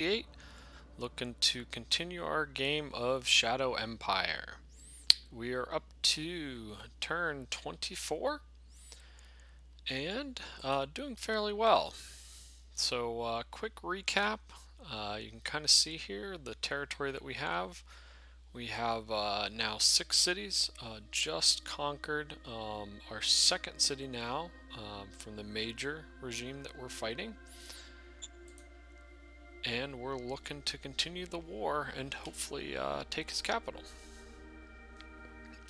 8, looking to continue our game of Shadow Empire. We are up to turn 24 and doing fairly well. So quick recap, you can kind of see here the territory that we have. We have now 6 cities, just conquered our second city now from the major regime that we're fighting. And we're looking to continue the war and hopefully take his capital.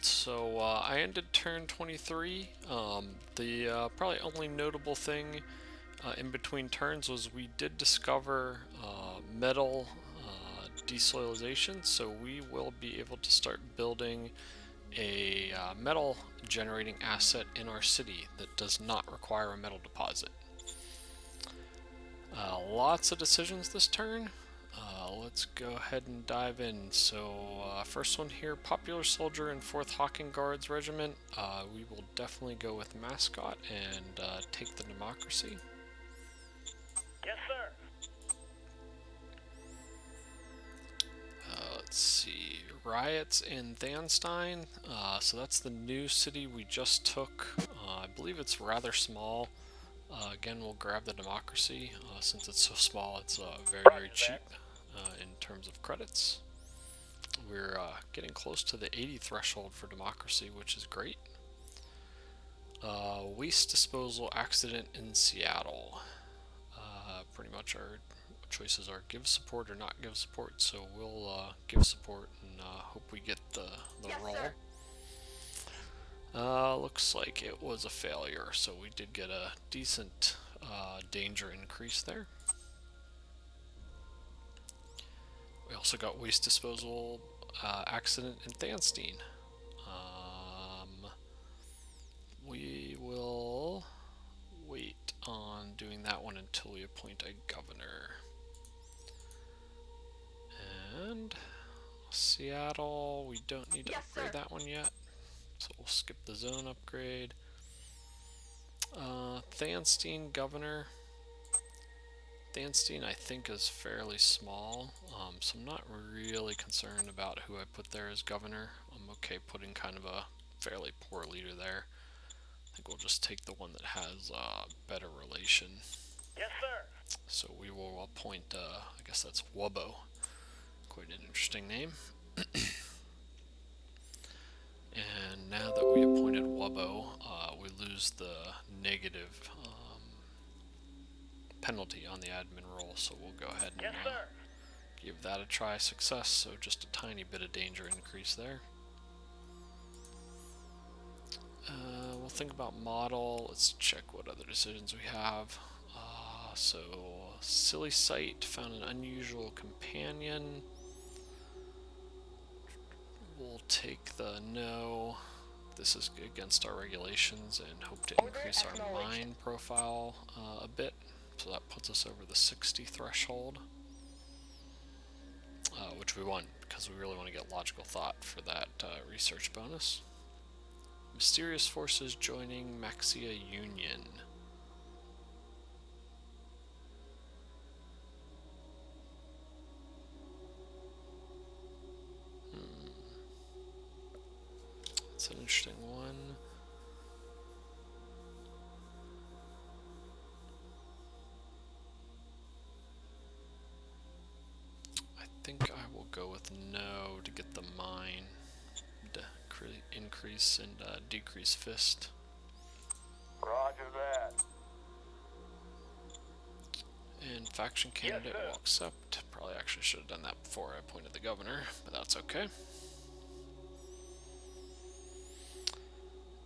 So I ended turn 23. The probably only notable thing in between turns was we did discover metal desoilization, so we will be able to start building a metal generating asset in our city that does not require a metal deposit. Lots of decisions this turn. Let's go ahead and dive in. So first one here, Popular Soldier in 4th Hawking Guards Regiment. We will definitely go with Mascot and take the democracy. Yes, sir. Let's see, Riots in Thanstein. So that's the new city we just took. I believe it's rather small. Again, we'll grab the democracy. Since it's so small, it's very cheap in terms of credits. We're getting close to the 80 threshold for democracy, which is great. Waste disposal accident in Seattle. Pretty much our choices are give support or not give support, so we'll give support and hope we get the Yes, roll. sir. Looks like it was a failure, so we did get a decent danger increase there. We also got waste disposal accident in Thanstein. We will wait on doing that one until we appoint a governor. And Seattle, we don't need to upgrade that one yet, so we'll skip the zone upgrade. Thanstein governor. Thanstein I think is fairly small, so I'm not really concerned about who I put there as governor. I'm okay putting kind of a fairly poor leader there. I think we'll just take the one that has better relation. Yes, sir. So we will appoint, I guess that's Wubbo. Quite an interesting name. And now that we appointed Wubbo, we lose the negative penalty on the admin roll, so we'll go ahead and give that a try. Success, so just a tiny bit of danger increase there. We'll think about model. Let's check what other decisions we have. So silly site, found an unusual companion. We'll take the no. This is against our regulations, and hope to increase our mine profile a bit. So that puts us over the 60 threshold, which we want because we really want to get logical thought for that research bonus. Mysterious forces joining Maxia Union. That's an interesting one. I think I will go with no to get the mine to increase and decrease fist. Roger that. And faction candidate will accept. Probably actually should have done that before I appointed the governor, but that's okay.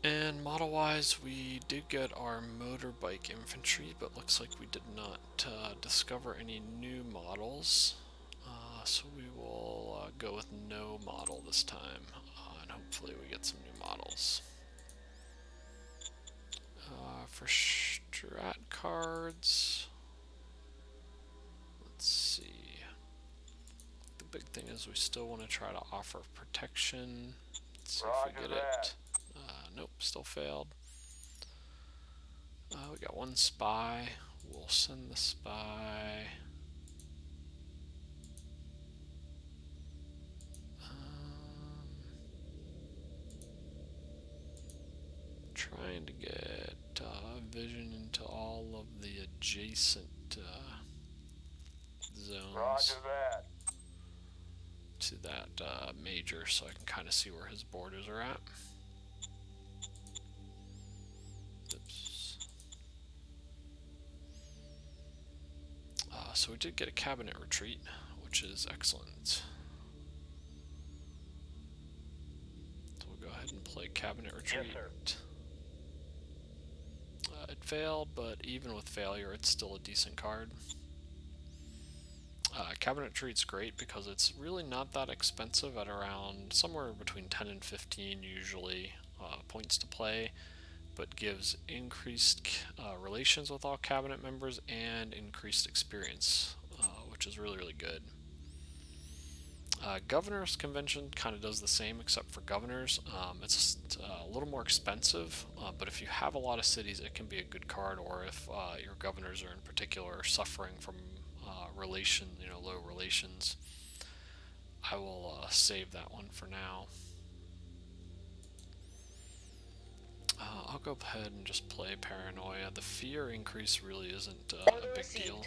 And model-wise, we did get our motorbike infantry, but looks like we did not discover any new models. So we will go with no model this time, and hopefully we get some new models. For strat cards, let's see. The big thing is we still want to try to offer protection. Let's see if we get it. Nope, still failed. We got one spy. We'll send the spy. trying to get vision into all of the adjacent zones Roger that. to that major, so I can kind of see where his borders are at. Oops. So we did get a cabinet retreat, which is excellent. So we'll go ahead and play cabinet retreat. Yes, sir. It failed, but even with failure, it's still a decent card. Cabinet retreat's great because it's really not that expensive at around somewhere between 10 and 15 usually points to play, but gives increased relations with all cabinet members and increased experience, which is really, really good. Governor's Convention kind of does the same except for governors. It's a little more expensive, but if you have a lot of cities, it can be a good card, or if your governors are in particular suffering from low relations, I will save that one for now. I'll go ahead and just play Paranoia. The fear increase really isn't a big deal.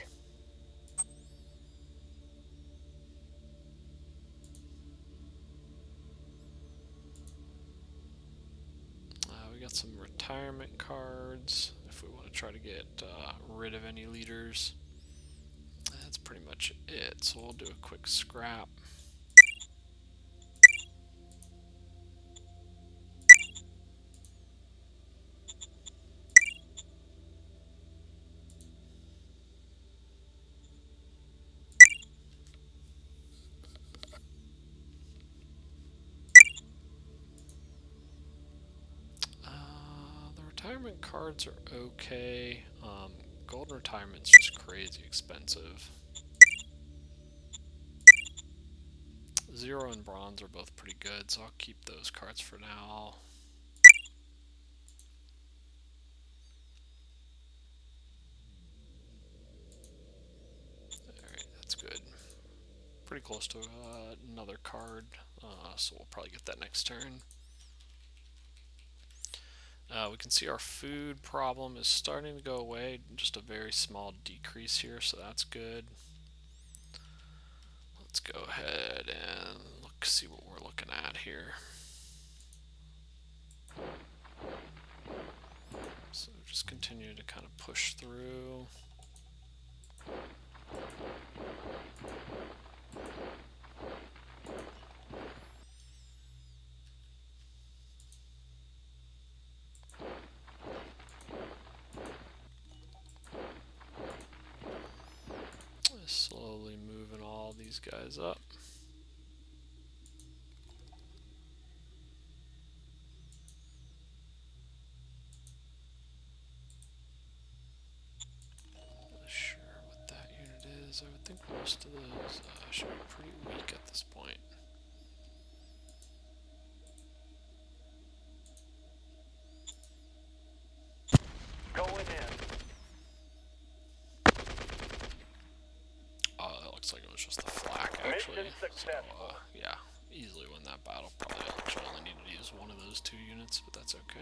We got some retirement cards if we want to try to get rid of any leaders. That's pretty much it, so we'll do a quick scrap. The retirement cards are okay. Golden retirement's just crazy expensive. Zero and bronze are both pretty good, so I'll keep those cards for now. Alright, that's good. Pretty close to another card, so we'll probably get that next turn. We can see our food problem is starting to go away, just a very small decrease here, so that's good. Let's go ahead and see what we're looking at here. So just continue to kind of push through. Slowly moving all these guys up. Not sure what that unit is. I would think most of those should be pretty weak at this point. Going in. That looks like it was just the flak, actually. Mission successful. So, yeah, easily win that battle. Probably actually only needed to use one of those two units, but that's okay.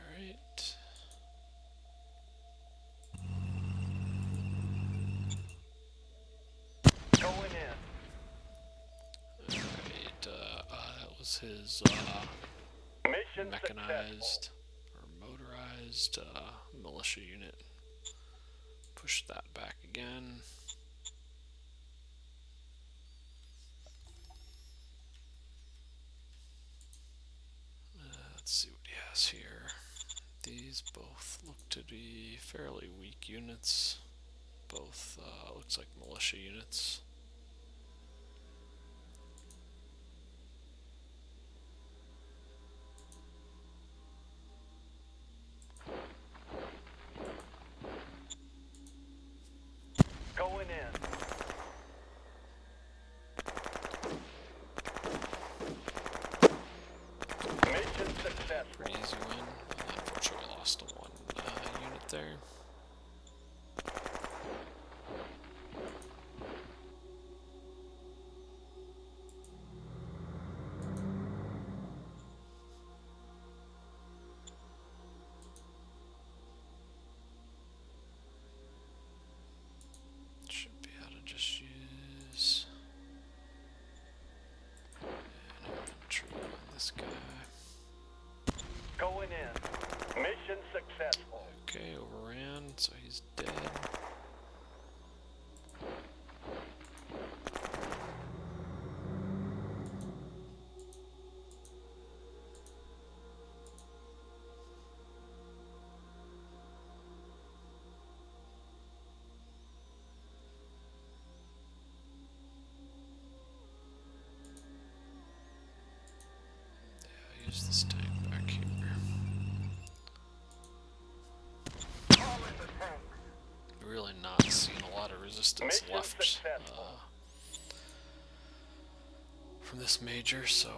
Alright. Going in. Alright, that was his Mission mechanized or motorized militia unit. Push that back again. Let's see what he has here. These both look to be fairly weak units. Both looks like militia units. Going in. Mission successful. Pretty easy win. Unfortunately, lost to one unit there. Going in. Mission successful. Okay, overran, so he's dead. Use this tank back here. Really not seeing a lot of resistance Mission left successful. from this major, so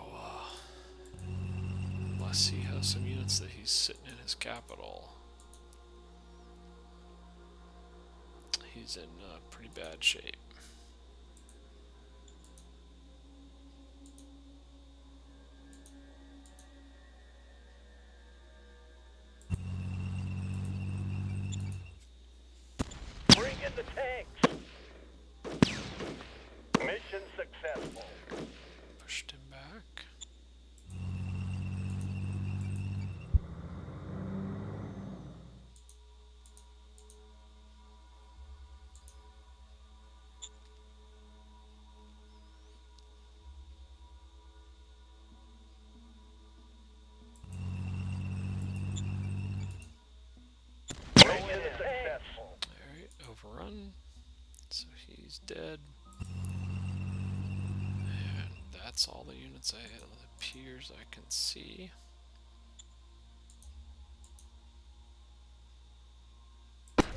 unless he has some units that he's sitting in his capital, he's in pretty bad shape. Bring in the tanks. Mission successful. Pushed him back. Mission successful. Alright, overrun. So he's dead. And that's all the units it appears I can see. Try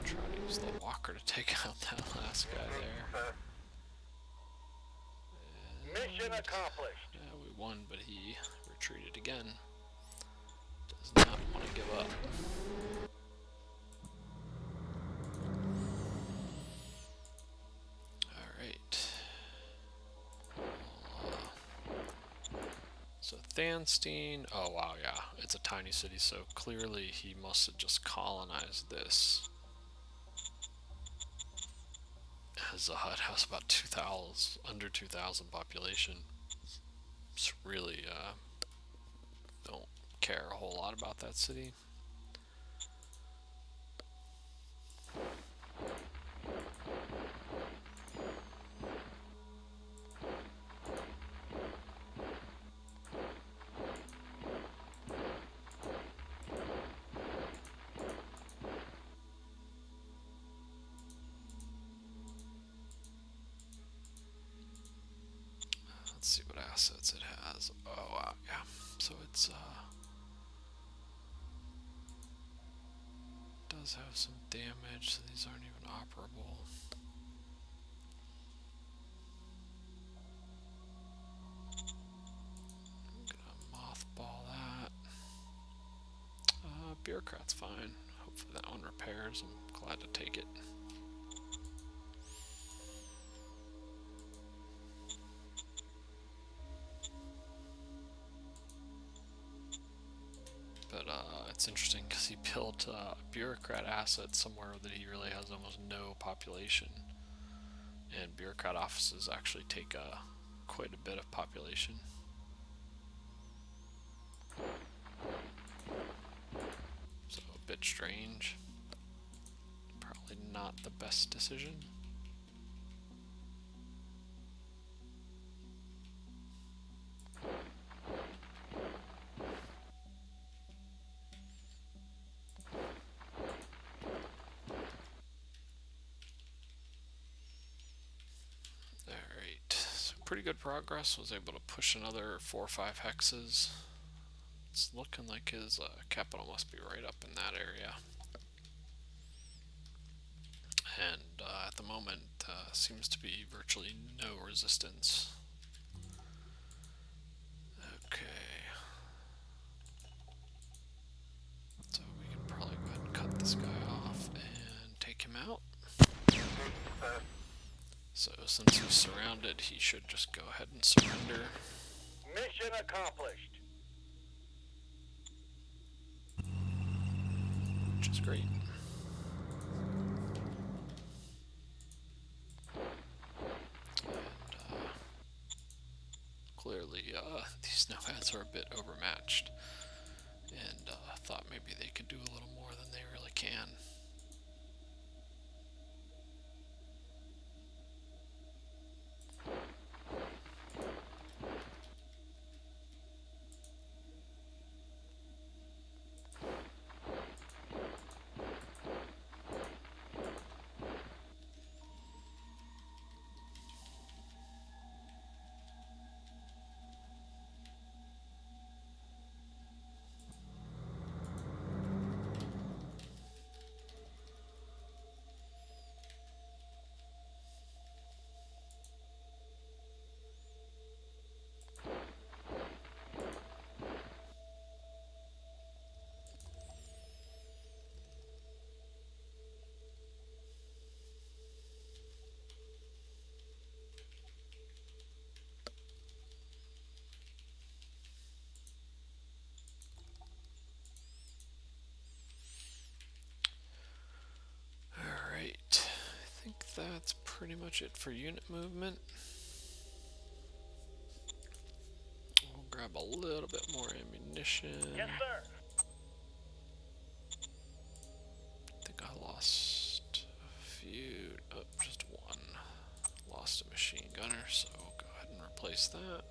to use the walker to take out that last guy there. Mission accomplished. Yeah, we won, but he retreated again. Does not want to give up. Alright. So Thanstein, oh wow, yeah, it's a tiny city, so clearly he must have just colonized this. As it has about 2,000, under 2,000 population. Just really don't care a whole lot about that city. Let's see what assets it has. Oh wow, yeah. So it's does have some damage, so these aren't even operable. I'm gonna mothball that. Bureaucrat's fine. Hopefully that one repairs. I'm glad to take it. But it's interesting because he built a bureaucrat asset somewhere that he really has almost no population. And bureaucrat offices actually take quite a bit of population. So a bit strange. Probably not the best decision. Alright, so pretty good progress. Was able to push another 4 or 5 hexes. It's looking like his capital must be right up in that area. And at the moment seems to be virtually no resistance. Okay. So we can probably go ahead and cut this guy off and take him out. So since he's surrounded, he should just go ahead and surrender. Mission accomplished. Which is great. And clearly these nomads are a bit overmatched. and thought maybe they could do a little more than they really can. Alright, I think that's pretty much it for unit movement. We'll grab a little bit more ammunition. Yes, sir. I think I lost a few, oh, just one. Lost a machine gunner, so we'll go ahead and replace that.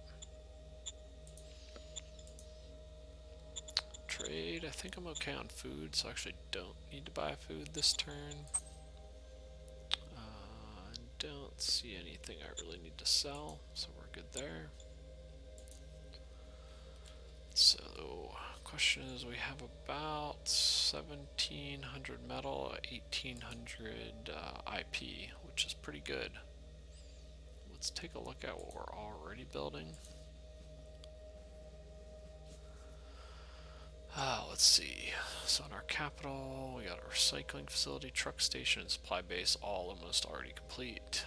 Trade, I think I'm okay on food, so I actually don't need to buy food this turn. I don't see anything I really need to sell, so we're good there. So, question is, we have about 1,700 metal, 1,800 IP, which is pretty good. Let's take a look at what we're already building. Let's see. So in our capital, we got a recycling facility, truck station, and supply base, all almost already complete.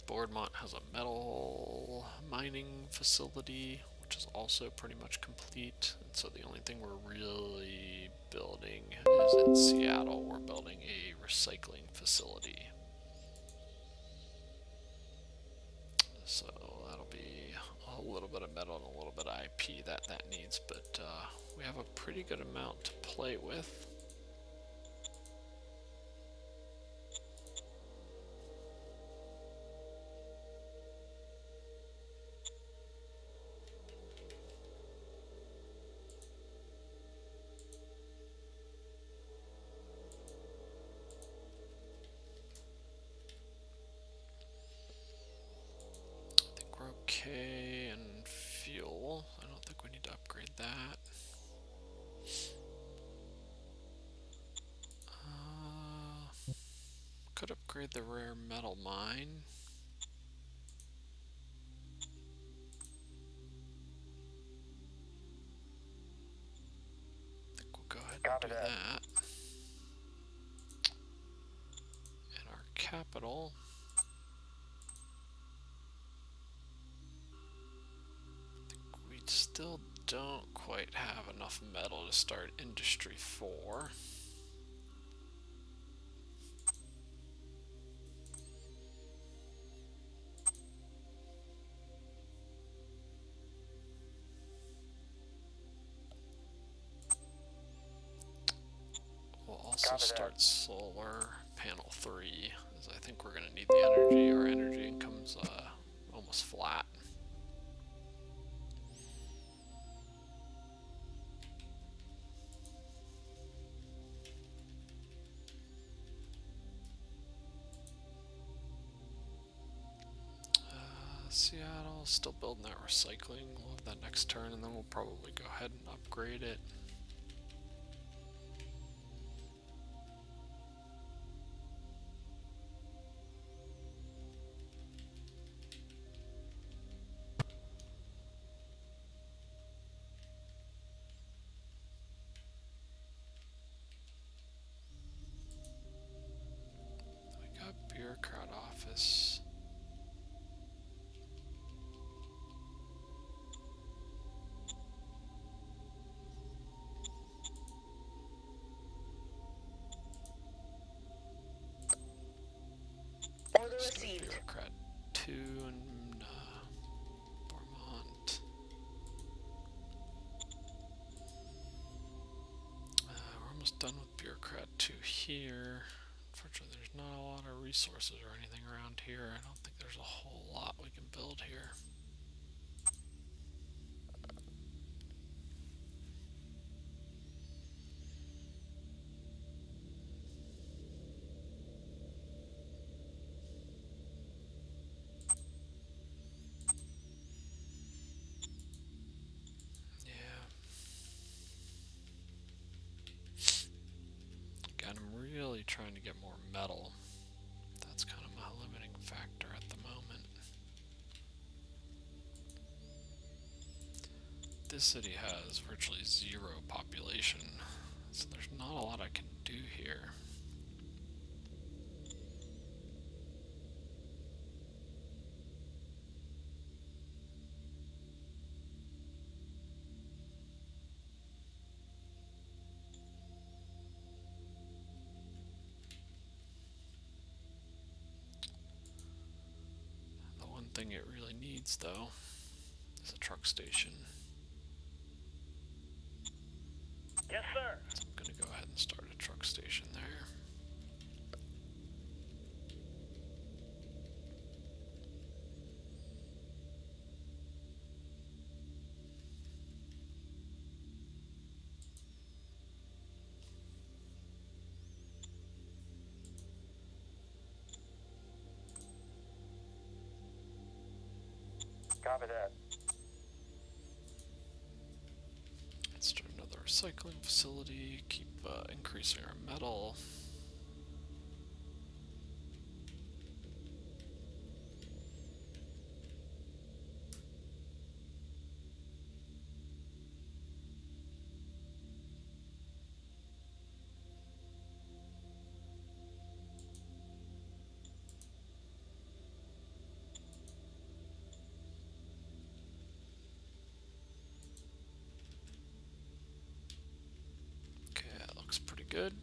Boardmont has a metal mining facility, which is also pretty much complete. And so the only thing we're really building is in Seattle. We're building a recycling facility. So that'll be a little bit of metal and a little bit of IP that needs, but we have a pretty good amount to play with. I think we're okay in fuel. I don't think we need to upgrade that. Could upgrade the rare metal mine. I think we'll go ahead and do that. In our capital, I think we still don't quite have enough metal to start Industry 4. We'll also start solar panel 3, as I think we're going to need the energy. Our energy income's almost flat. Seattle, still building that recycling. We'll have that next turn, and then we'll probably go ahead and upgrade it. We got bureaucrat office. Order received. Bureaucrat 2 in Vermont. to here. Unfortunately, there's not a lot of resources or anything around here. I don't think there's a whole lot we can build here. God, I'm really trying to get more metal. That's kind of my limiting factor at the moment. This city has virtually zero population, so there's not a lot I can do here. The one thing it really needs, though, is a truck station. Yes, sir. So I'm going to go ahead and start a truck station there. Copy that. Let's start another recycling facility, keep increasing our metal. Okay, that looks pretty good.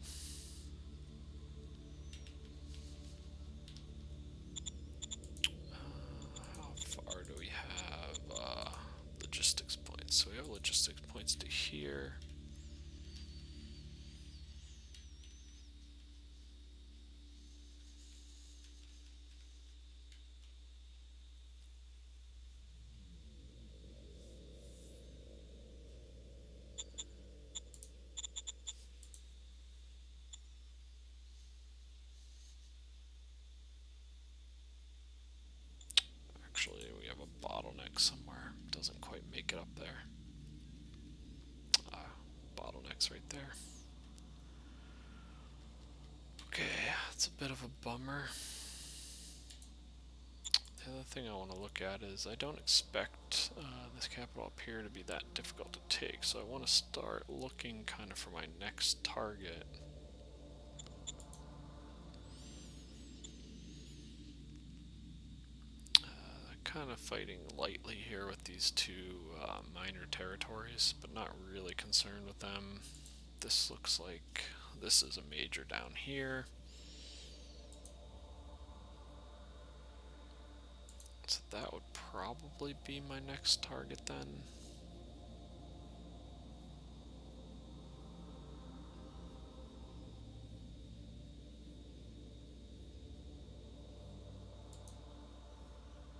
How far do we have logistics points? So we have logistics points to here. Actually, we have a bottleneck somewhere. Doesn't quite make it up there. Bottleneck's right there. Okay, that's a bit of a bummer. The other thing I want to look at is I don't expect this capital up here to be that difficult to take, so I want to start looking kind of for my next target. Kind of fighting lightly here with these two minor territories, but not really concerned with them. This looks like this is a major down here. So that would probably be my next target then.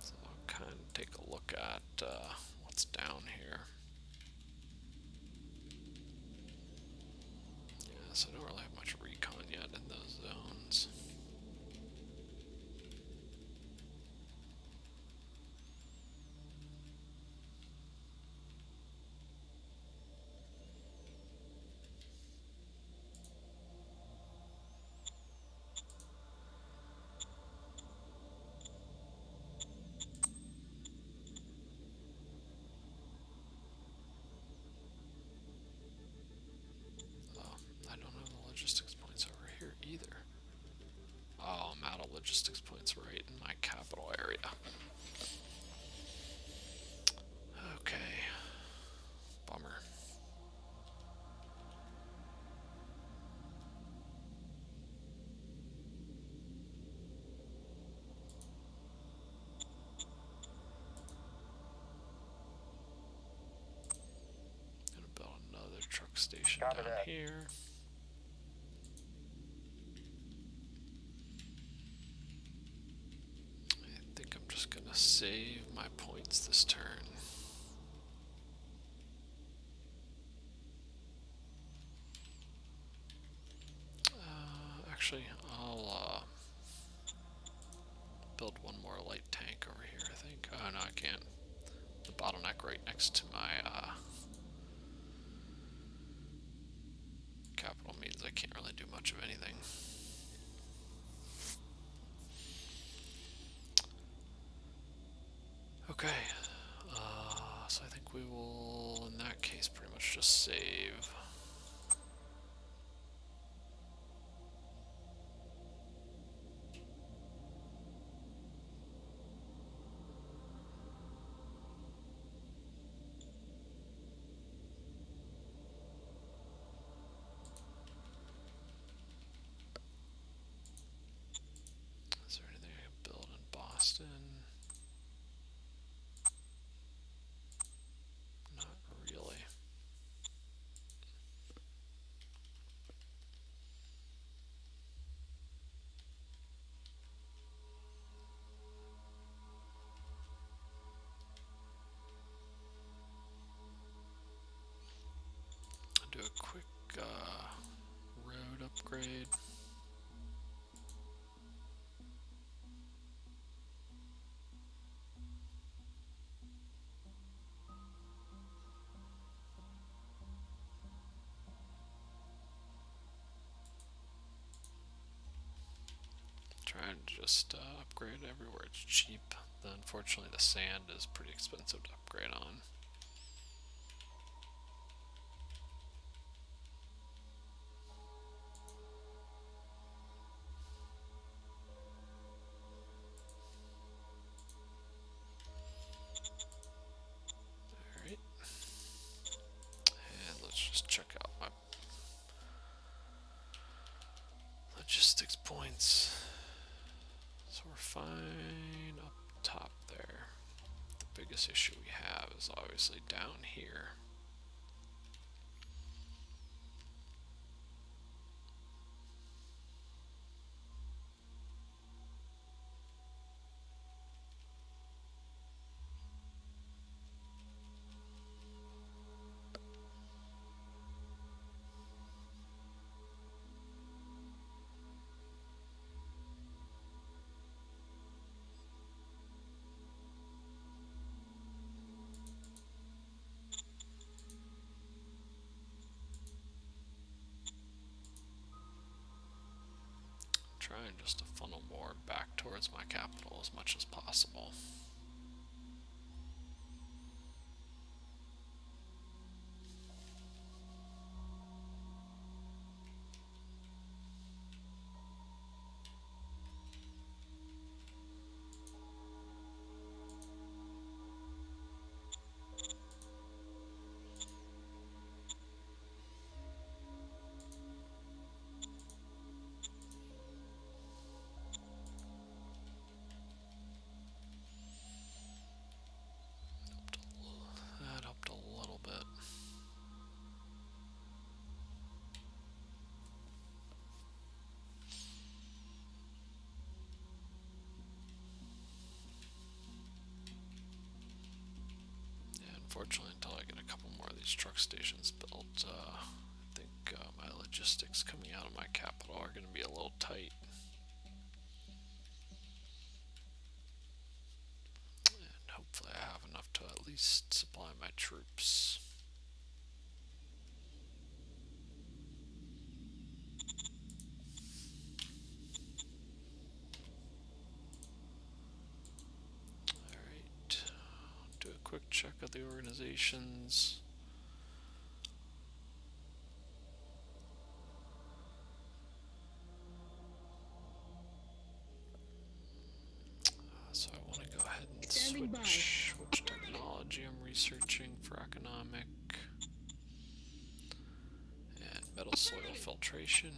So I'll kind of take a look at what's down here. Yeah, so I don't really have much recon yet in those zones. I don't have the logistics points over here either. Oh, I'm out of logistics points right in my capital area. Okay. Bummer. Gonna build another truck station Copy down that. here. save my points this turn. Actually, I'll build one more light tank over here, I think. Oh, no, I can't. The bottleneck right next to my capital means I can't really do much of anything. Okay, so I think we will, in that case, pretty much just save. Is there anything I can build in Boston? Not really. I'll do a quick road upgrade. Try and just upgrade everywhere it's cheap. Unfortunately, the sand is pretty expensive to upgrade on. Alright. And let's just check out my logistics points. So we're fine up top there. The biggest issue we have is obviously down here. Trying just to funnel more back towards my capital as much as possible. That helped a little bit. Yeah, unfortunately, until I get a couple more of these truck stations built, I think my logistics coming out of my capital are going to be a little tight. And hopefully I have enough to at least supply my troops. Alright, do a quick check of the organizations. So I want to go ahead and switch which technology I'm researching for economic and metal soil filtration.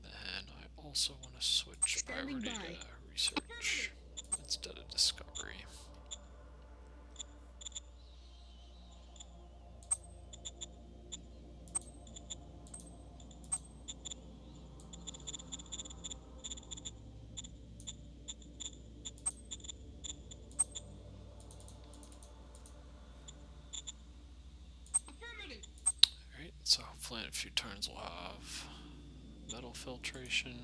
And then I also want to switch priority to research instead of discovery. few turns we'll have metal filtration.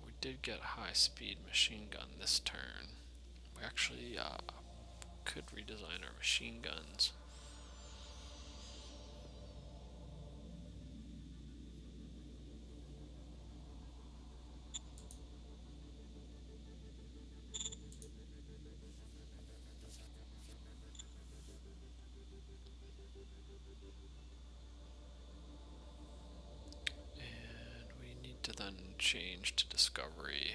We did get a high-speed machine gun this turn. We actually could redesign our machine guns. And we need to then change to discovery.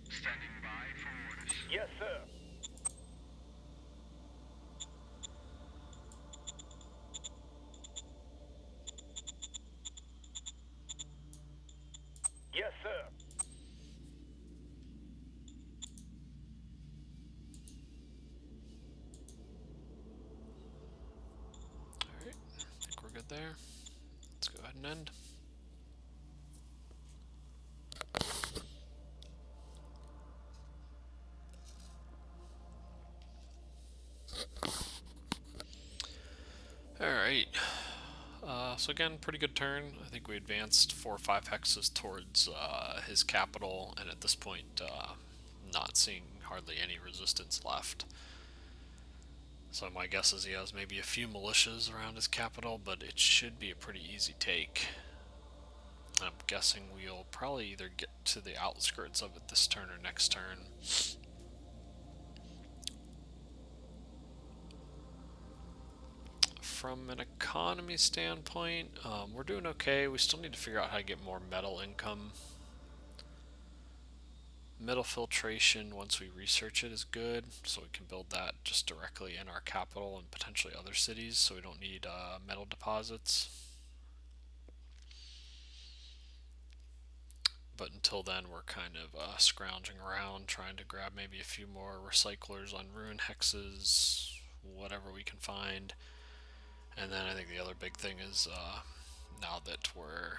Standing by for orders. Yes, sir. Yes, sir. Alright, I think we're good there. Let's go ahead and end. Alright, so again, pretty good turn. I think we advanced 4 or 5 hexes towards his capital, and at this point, not seeing hardly any resistance left. So my guess is he has maybe a few militias around his capital, but it should be a pretty easy take. I'm guessing we'll probably either get to the outskirts of it this turn or next turn. From an economy standpoint, we're doing okay. We still need to figure out how to get more metal income. Metal filtration, once we research it, is good, so we can build that just directly in our capital and potentially other cities, so we don't need metal deposits. But until then, we're kind of scrounging around, trying to grab maybe a few more recyclers on ruin hexes, whatever we can find. And then I think the other big thing is now that we're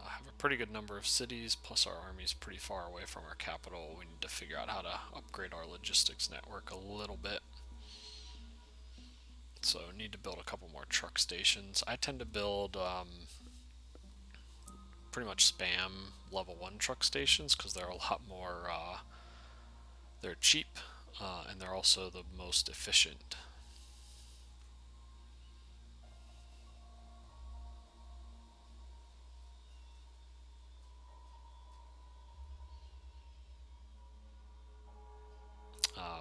have a pretty good number of cities, plus our army's pretty far away from our capital, we need to figure out how to upgrade our logistics network a little bit. So need to build a couple more truck stations. I tend to build pretty much spam level 1 truck stations because they're a lot more, they're cheap, and they're also the most efficient.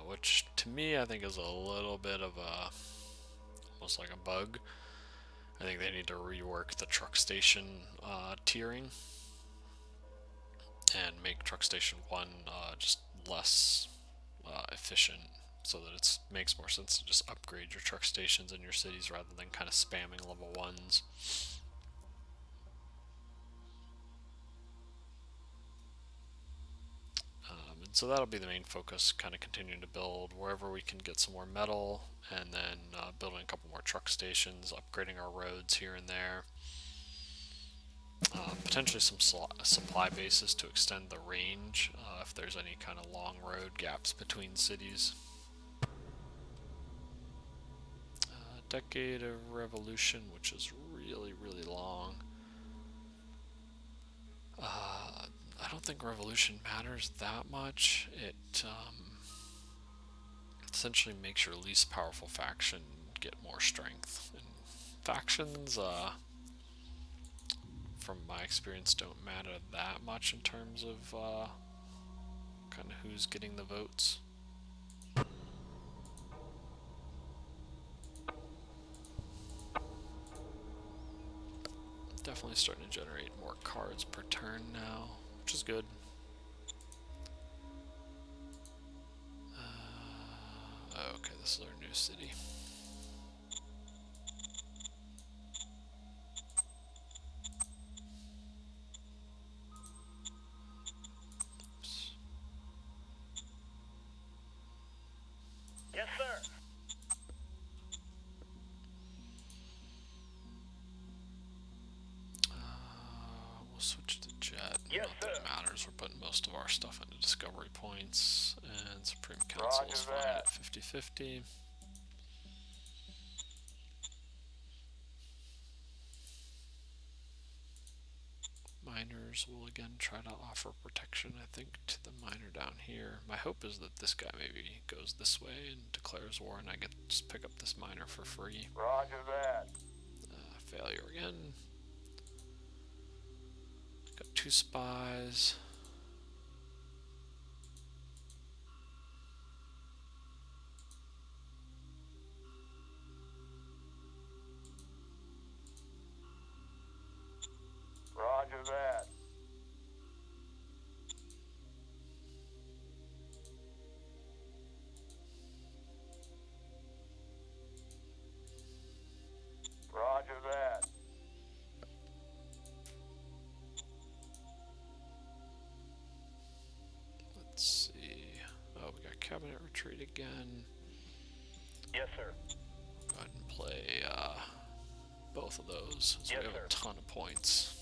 Which to me I think is a little bit of a, almost like a bug. I think they need to rework the truck station tiering and make truck station 1 just less efficient, so that it makes more sense to just upgrade your truck stations in your cities rather than kind of spamming level 1s. And so that'll be the main focus, kind of continuing to build wherever we can get some more metal, and then building a couple more truck stations, upgrading our roads here and there. Potentially some supply bases to extend the range if there's any kind of long road gaps between cities. Decade of Revolution, which is really, really long. I don't think Revolution matters that much. It essentially makes your least powerful faction get more strength. And factions, from my experience, don't matter that much in terms of kind of who's getting the votes. Definitely starting to generate more cards per turn now, which is good. Okay, this is our new city. Oops. Yes, sir. switch to jet. Yes, Not that it sir. matters. We're putting most of our stuff into discovery points, and Supreme Council is fine at 50-50. Miners will again try to offer protection, I think, to the miner down here. My hope is that this guy maybe goes this way and declares war, and I get to just pick up this miner for free. Roger that. Failure again. Got 2 spies. Roger that. Roger that. Let's see. Oh, we got cabinet retreat again. Yes, sir. Go ahead and play both of those, so Yes, we have sir. a ton of points.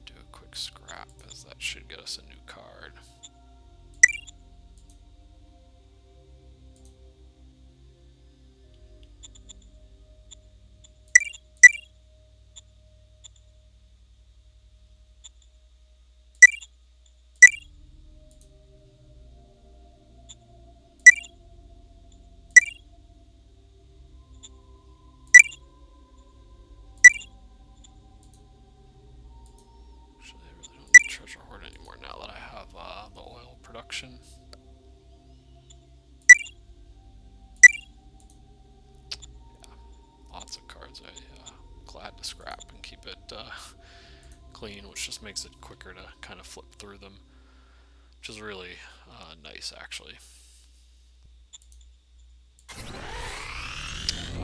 Do a quick scrap, as that should get us a new card. Actually, I really don't need treasure hoard anymore now that I have the oil production. Yeah, lots of cards. I'm glad to scrap and keep it clean, which just makes it quicker to kind of flip through them, which is really nice, actually.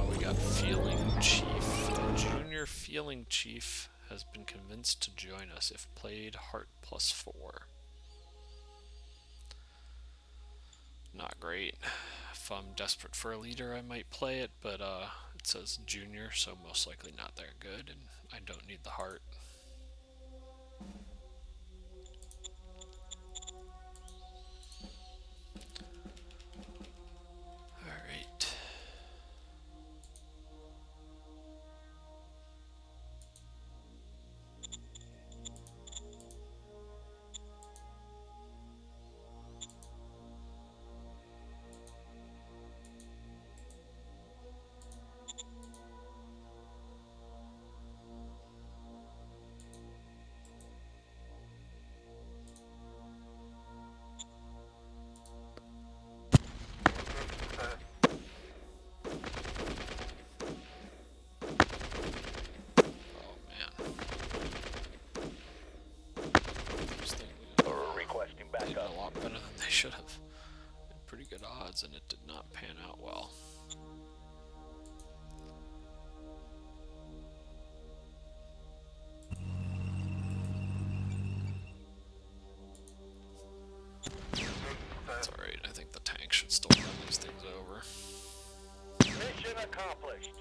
We got Feeling Chief. The junior Feeling Chief has been convinced to join us if played Heart +4. Not great. If I'm desperate for a leader, I might play it, but it says junior, so most likely not that good, and I don't need the heart. Alright. Oh man. Those things Requesting did backup. a lot better than they should have. Had pretty good odds, and it did not pan out well. That's alright, I think the tank should still run these things over. Mission accomplished.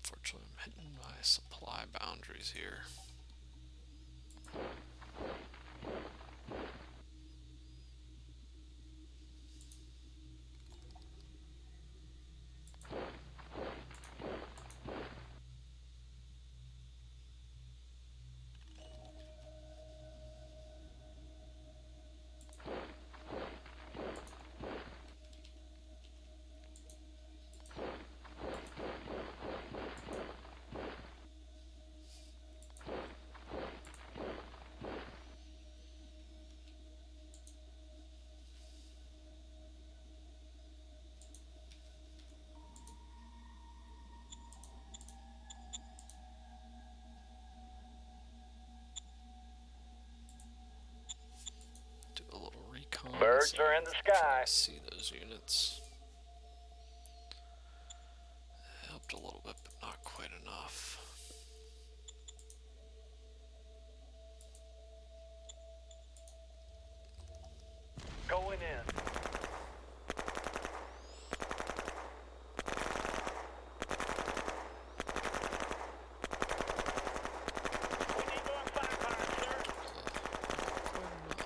Unfortunately, I'm hitting my supply boundaries here. recon. Birds So are in the I'm trying sky. to see those units. Helped a little bit, but not quite enough. Going in. We need more firepower, sir. Quite enough.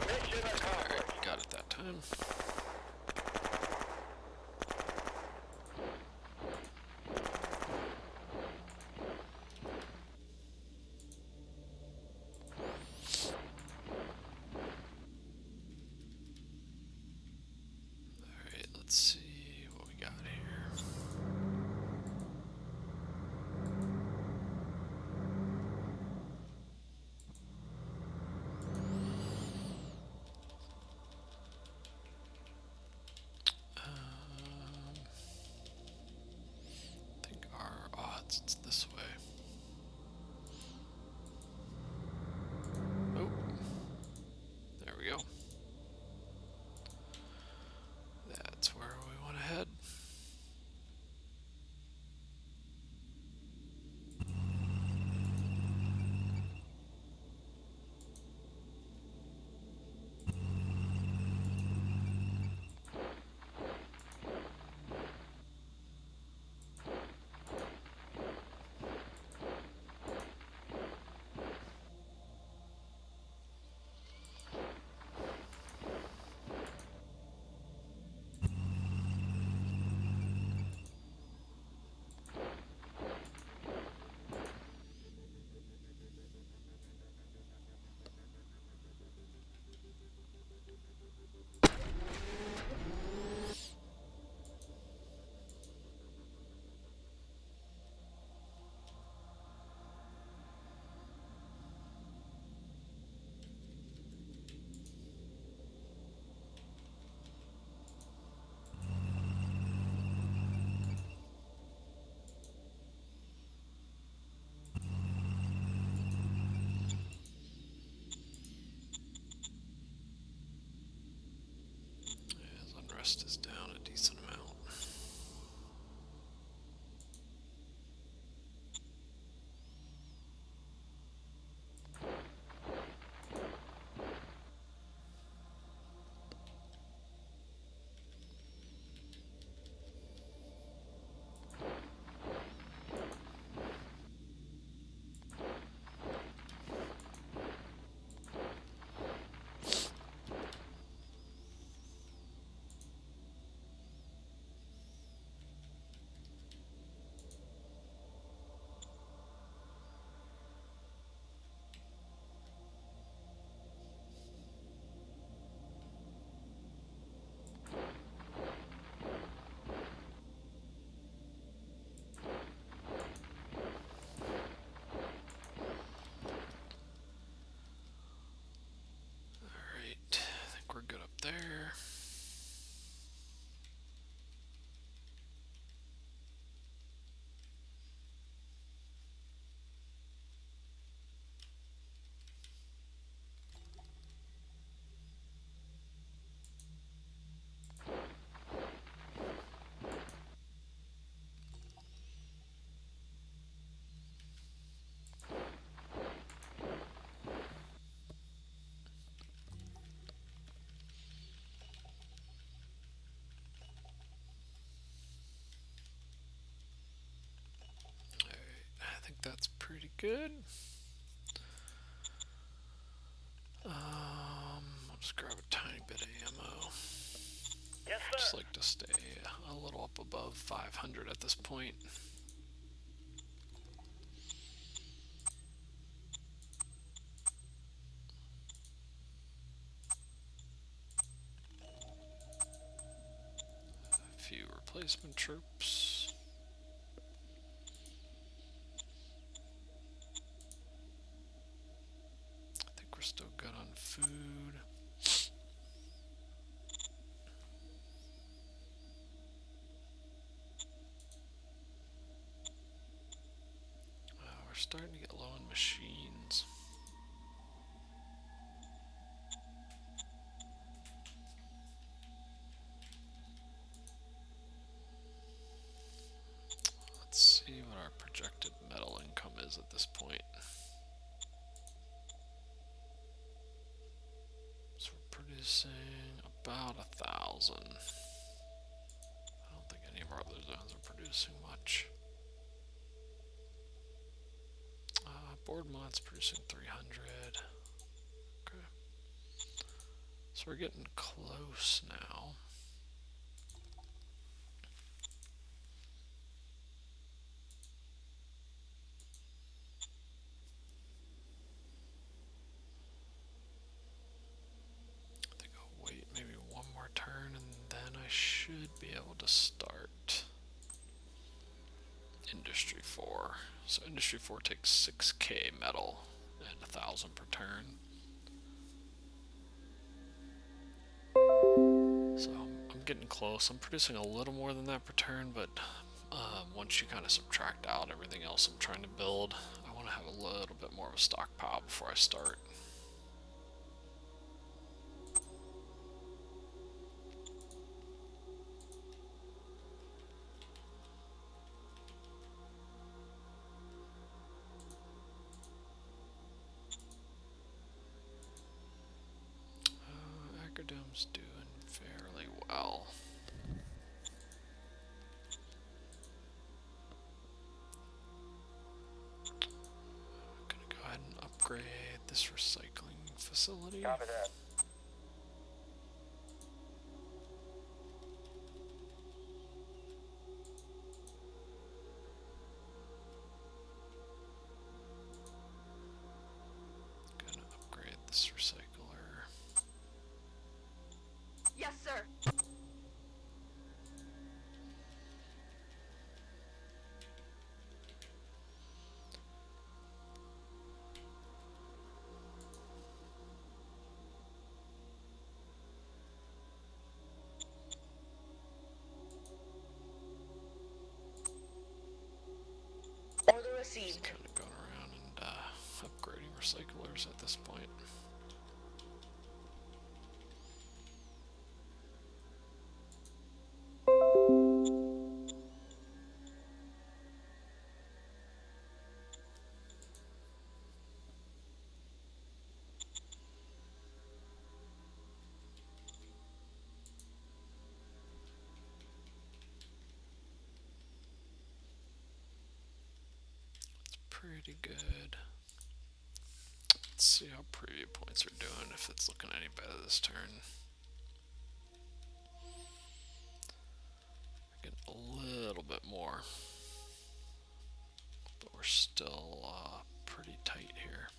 Mission accomplished. Got it that time. Alright, let's see what we got here. I think our odds, it's this way. Oh, there we go. That's where we want to head. As unrest is down a decent amount. Alright, I think we're good up there. I think that's pretty good. I'll just grab a tiny bit of ammo. Yes, Just sir. like to stay a little up above 500 at this point. A few replacement troops. I think we're still good on starting to get low on machines. Let's see what our projected metal income is at this point. So we're producing about 1,000. I don't think any of our other zones are producing much. Board mod's producing 300. Okay. So we're getting close now. I think I'll wait maybe one more turn and then I should be able to start Industry 4. So Industry 4 takes 6k metal and 1,000 per turn. So I'm getting close. I'm producing a little more than that per turn, but once you kind of subtract out everything else I'm trying to build, I want to have a little bit more of a stockpile before I start. Acrodom's doing fairly well. I'm gonna go ahead and upgrade this recycling facility. Copy that. Gonna upgrade this recycler. Yes, sir. Order Just received. kind of going around and upgrading recyclers at this point. Pretty good. Let's see how preview points are doing, if it's looking any better this turn. Getting a little bit more, but we're still pretty tight here.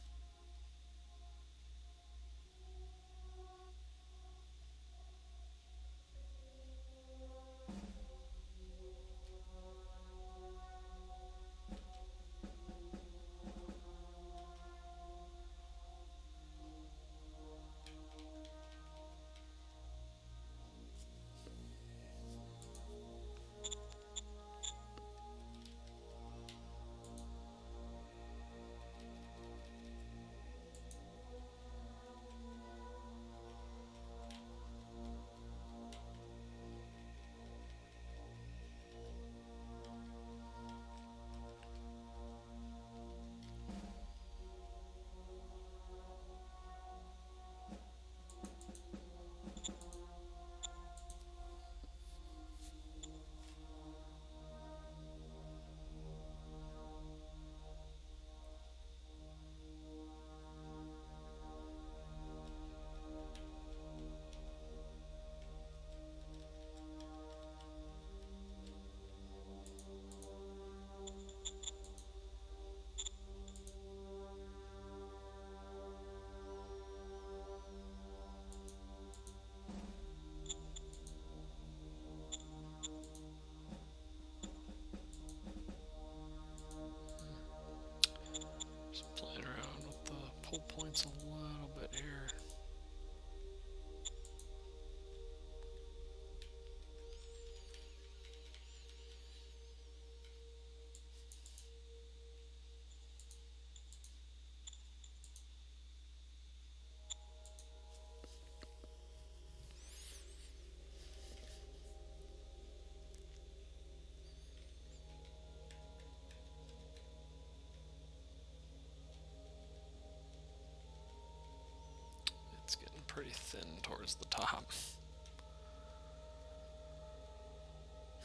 pretty thin towards the top.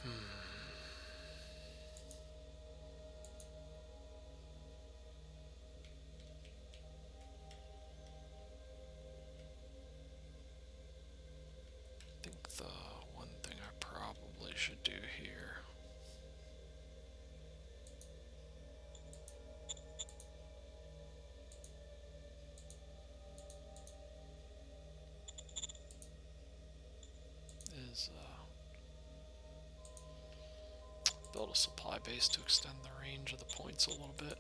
I think the one thing I probably should do here is build a supply base to extend the range of the points a little bit.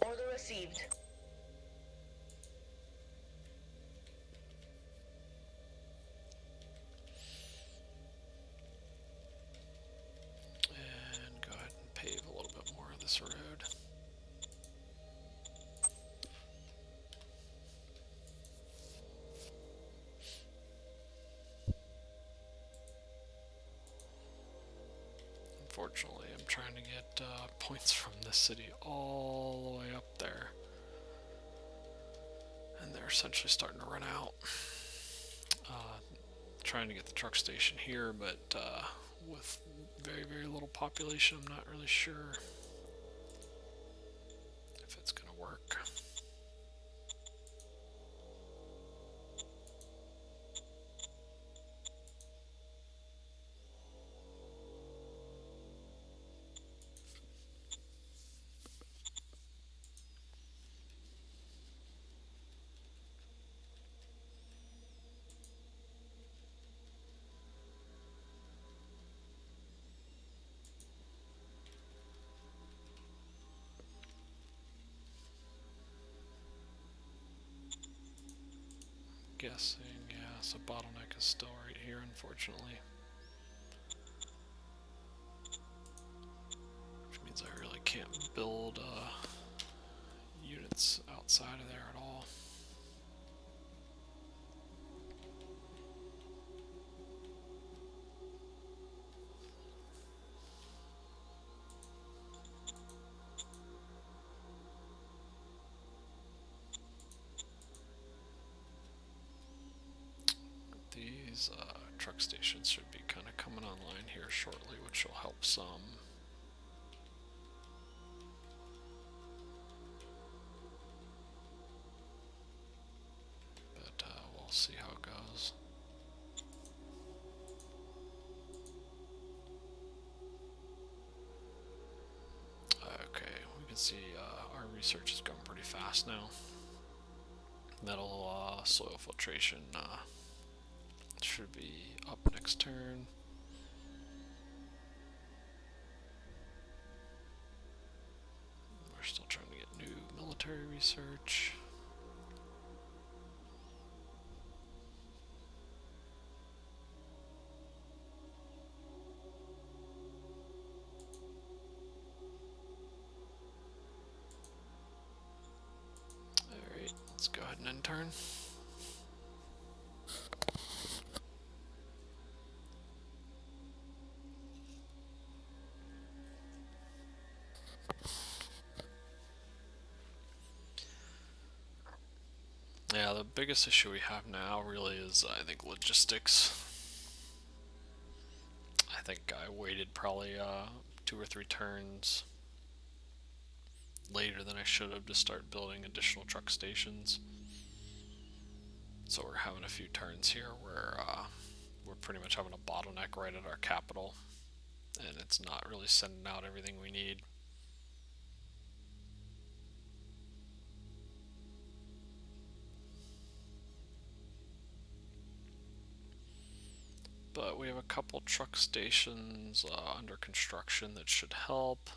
Order received. And go ahead and pave a little bit more of this road. Unfortunately, I'm trying to get points from this city all the way up there, and they're essentially starting to run out. Trying to get the truck station here, but with very, very little population, I'm not really sure if it's going to work. Guessing, yeah, so bottleneck is still right here, unfortunately. Which means I really can't build units outside of there at all. These truck stations should be kind of coming online here shortly, which will help some. But we'll see how it goes. Okay, we can see our research is going pretty fast now. Metal soil filtration should be up next turn. We're still trying to get new military research. Alright, let's go ahead and end turn. Yeah, the biggest issue we have now really is, I think, logistics. I think I waited probably 2 or 3 turns later than I should have to start building additional truck stations. So we're having a few turns here where we're pretty much having a bottleneck right at our capital, and it's not really sending out everything we need. But we have a couple truck stations under construction that should help.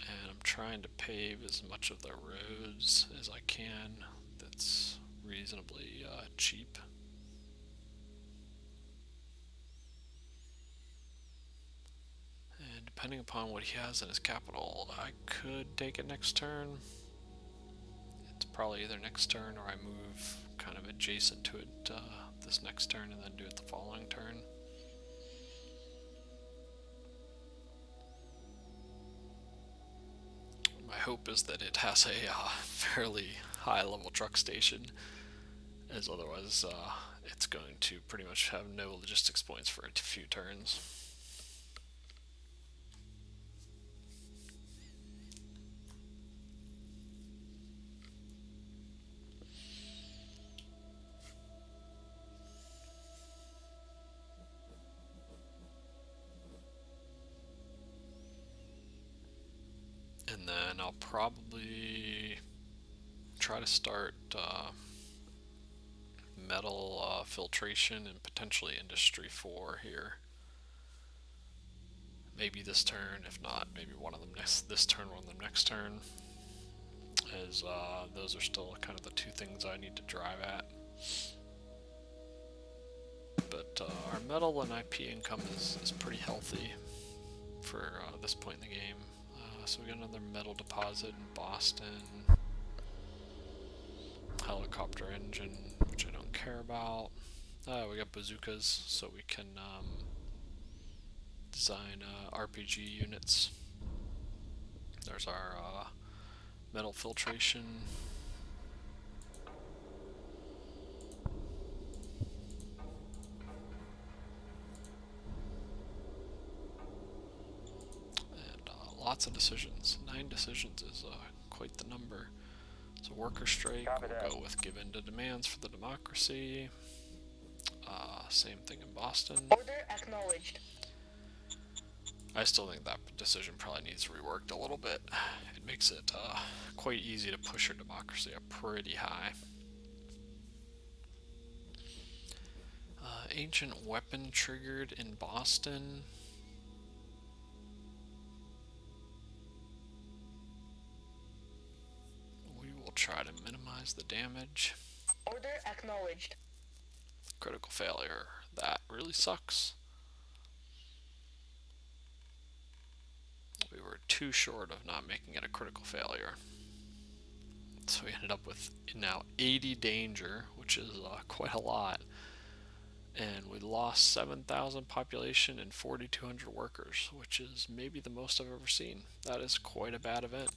And I'm trying to pave as much of the roads as I can that's reasonably cheap. And depending upon what he has in his capital, I could take it next turn. It's probably either next turn or I move kind of adjacent to it this next turn and then do it the following turn. hope is that it has a fairly high level truck station, as otherwise it's going to pretty much have no logistics points for a few turns. And then I'll probably try to start metal filtration and potentially industry 4 here. Maybe this turn, if not, maybe one of them this turn, one of them next turn, as those are still kind of the two things I need to drive at. But our metal and IP income is pretty healthy for this point in the game. So we got another metal deposit in Boston. Helicopter engine, which I don't care about. We got bazookas, so we can design RPG units. There's our metal filtration. And lots of decisions. 9 decisions is quite the number. So worker strike, we'll go with give in to demands for the democracy. Same thing in Boston. Order acknowledged. I still think that decision probably needs reworked a little bit. It makes it quite easy to push your democracy up pretty high. Ancient weapon triggered in Boston. We will try to minimize the damage. Order acknowledged. Critical failure. That really sucks. We were too short of not making it a critical failure. So we ended up with now 80 danger, which is quite a lot. And we lost 7,000 population and 4,200 workers, which is maybe the most I've ever seen. That is quite a bad event.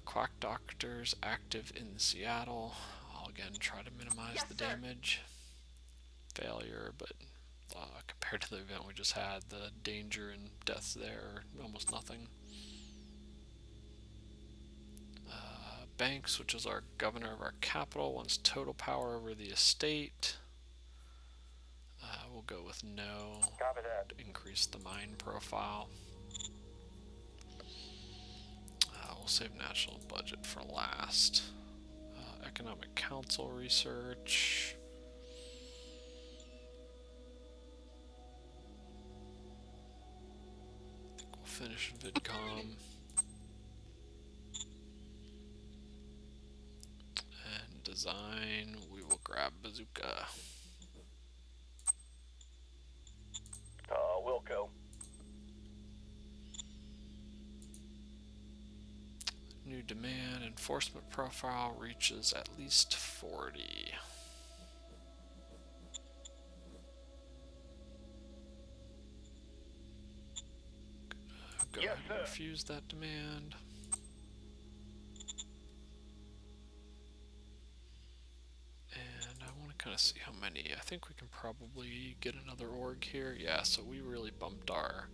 Quack doctors active in Seattle. I'll again try to minimize the damage. Failure, but compared to the event we just had, the danger and deaths there are almost nothing. Banks, which is our governor of our capital, wants total power over the estate. We'll go with no. Copy that. Increase the mine profile. We'll save national budget for last. Economic Council research. I think we'll finish VidCom. And design, we will grab bazooka. Wilco. New demand enforcement profile reaches at least 40. Go ahead and refuse that demand. And I want to kind of see how many. I think we can probably get another org here. Yeah, so we really bumped our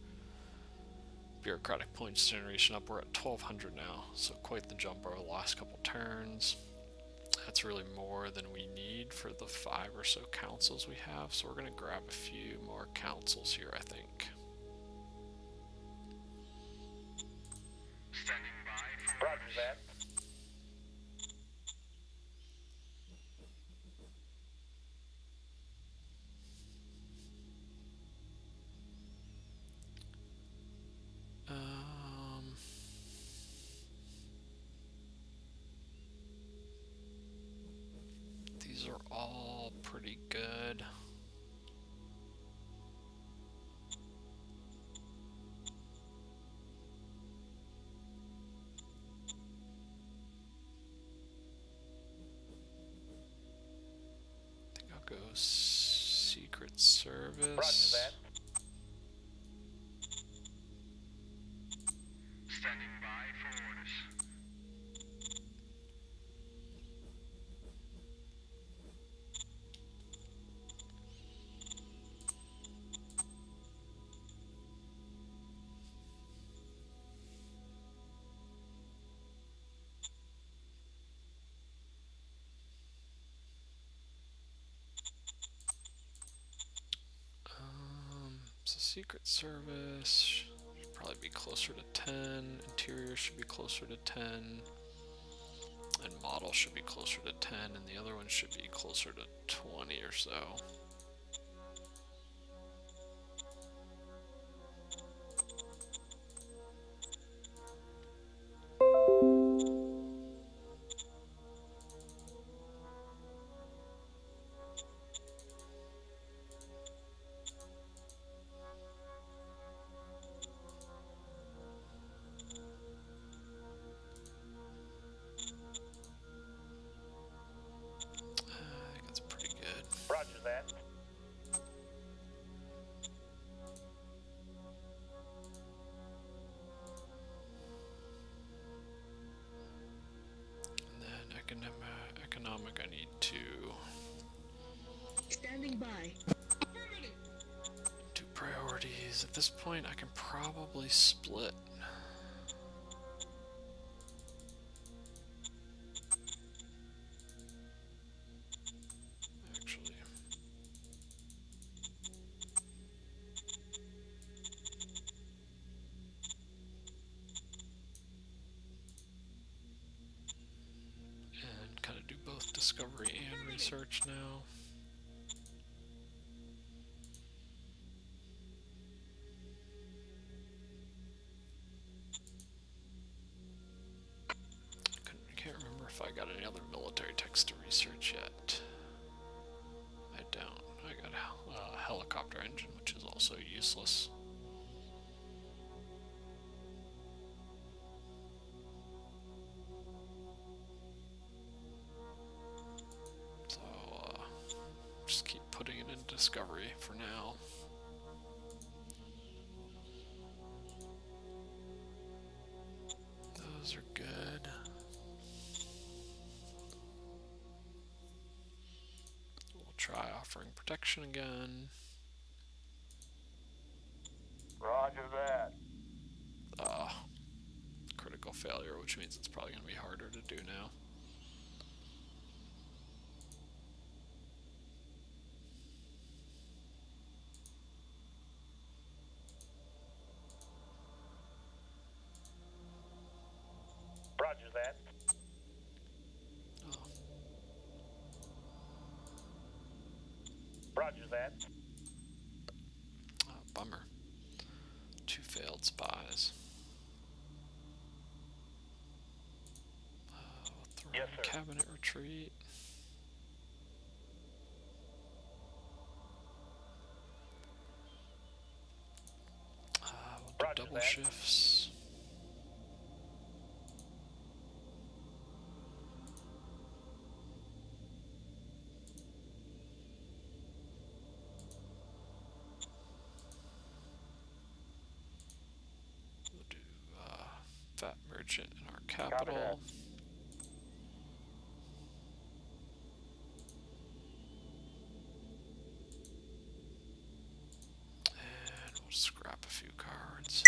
bureaucratic points generation up. We're at 1,200 now, so quite the jump over the last couple turns. That's really more than we need for the 5 or so councils we have, so we're going to grab a few more councils here, I think. Standing by for Roger that. These are all pretty good. I think I'll go Secret Service. Roger that. Secret Service should probably be closer to 10. Interior should be closer to 10. And model should be closer to 10, and the other one should be closer to 20 or so. I think that's pretty good. Roger that. And then economic, I need to Standing by. do priorities. At this point, I can probably split. Actually, and kind of do both discovery and research now. Can't remember if I got any other military text to research yet. I don't. I got a helicopter engine, which is also useless. So, just keep putting it in discovery for now. Those are good. We'll try offering protection again. Roger that. Critical failure, which means it's probably going to be harder to do now. Roger that. Oh, Roger that. bummer. 2 failed spies. We'll throw Yes, in sir. cabinet retreat. We'll do Roger double that. shifts. We'll do fat merchant in our capital. And we'll scrap a few cards.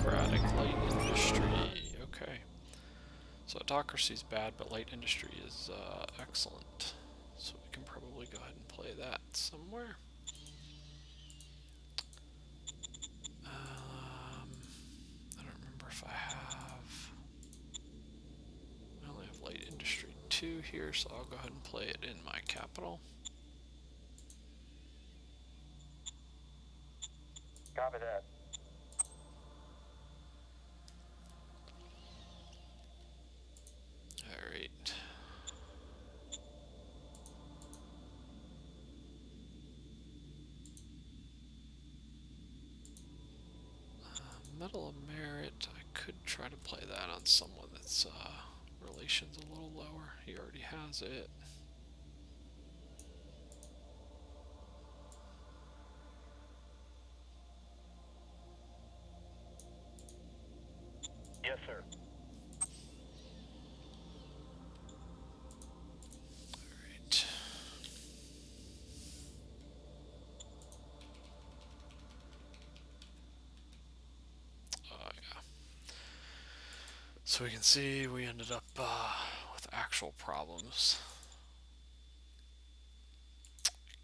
Autocratic light industry. Okay. So autocracy's bad, but light industry is excellent. So we can probably go ahead and play that somewhere. I don't remember if I have. I only have light industry 2 here, so I'll go ahead and play it in my capital. Copy that. Alright. Medal of Merit, I could try to play that on someone that's Annihilation a little lower. He already has it. Yes, sir. Alright. Yeah. So we can see we ended up with actual problems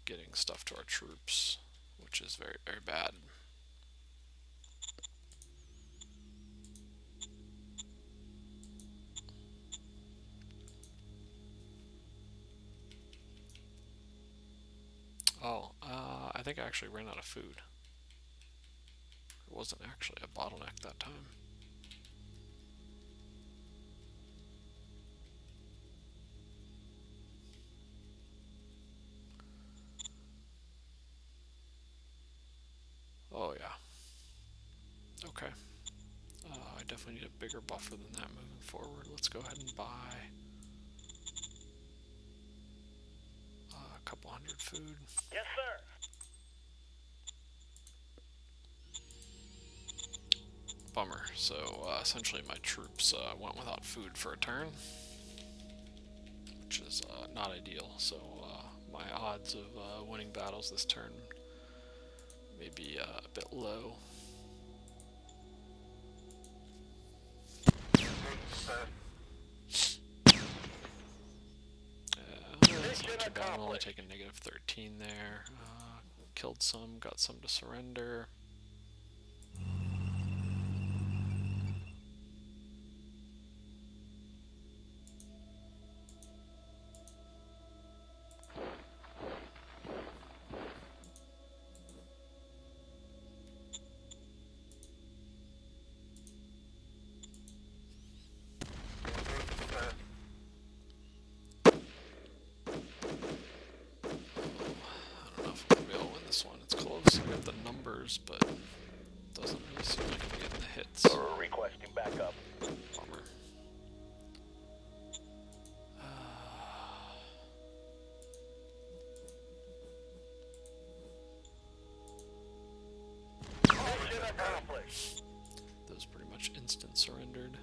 getting stuff to our troops, which is very, very bad. Oh, I think I actually ran out of food. It wasn't actually a bottleneck that time. Oh yeah. Okay. I definitely need a bigger buffer than that moving forward. Let's go ahead and buy a couple hundred food. Yes, sir. Bummer. So essentially my troops went without food for a turn, which is not ideal. So my odds of winning battles this turn may be a bit low. That's not too bad. I'm only taking negative 13 there. Killed some, got some to surrender. I don't know if I'm gonna be able to win this one. It's close. I got the numbers, but it doesn't really seem like I'm getting the hits. Requesting backup. Bummer. Mission accomplished. Those pretty much instant surrendered.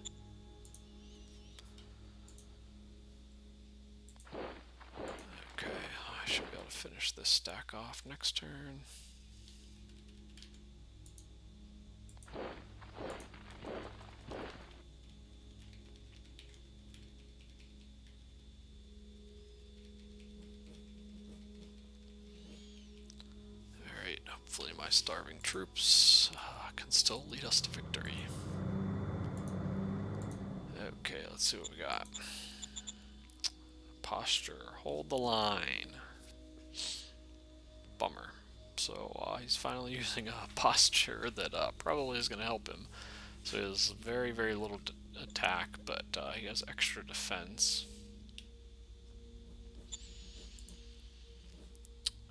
Okay, I should be able to finish this stack off next turn. Alright, hopefully my starving troops can still lead us to victory. Okay, let's see what we got. Posture, hold the line. Bummer. So he's finally using a posture that probably is going to help him. So he has very, very little attack, but he has extra defense.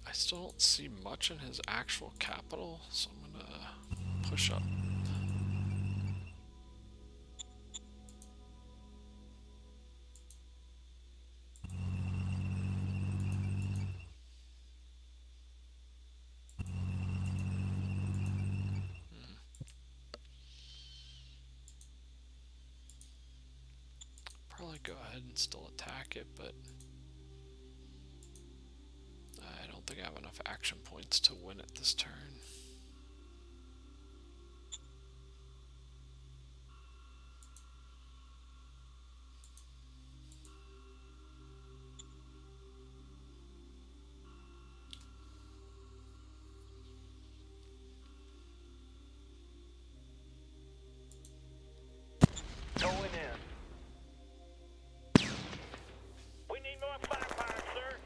I still don't see much in his actual capital, so I'm going to push up. Probably go ahead and still attack it, but I don't think I have enough action points to win it this turn. Going in. We need more firepower, sir.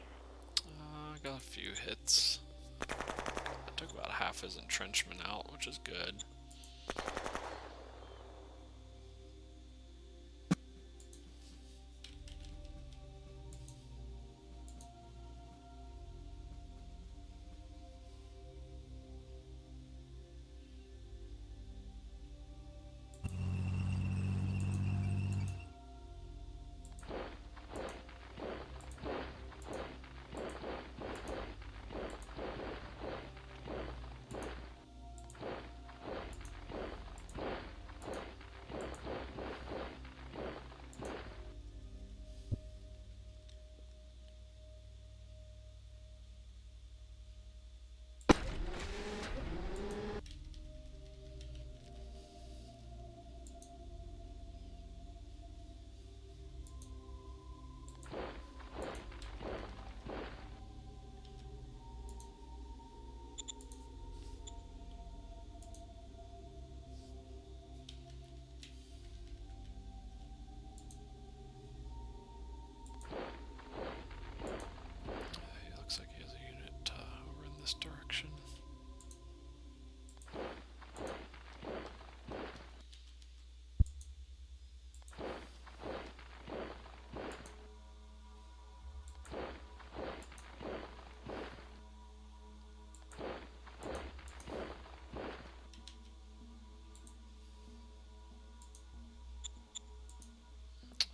I got a few hits. I took about half his entrenchment out, which is good. direction.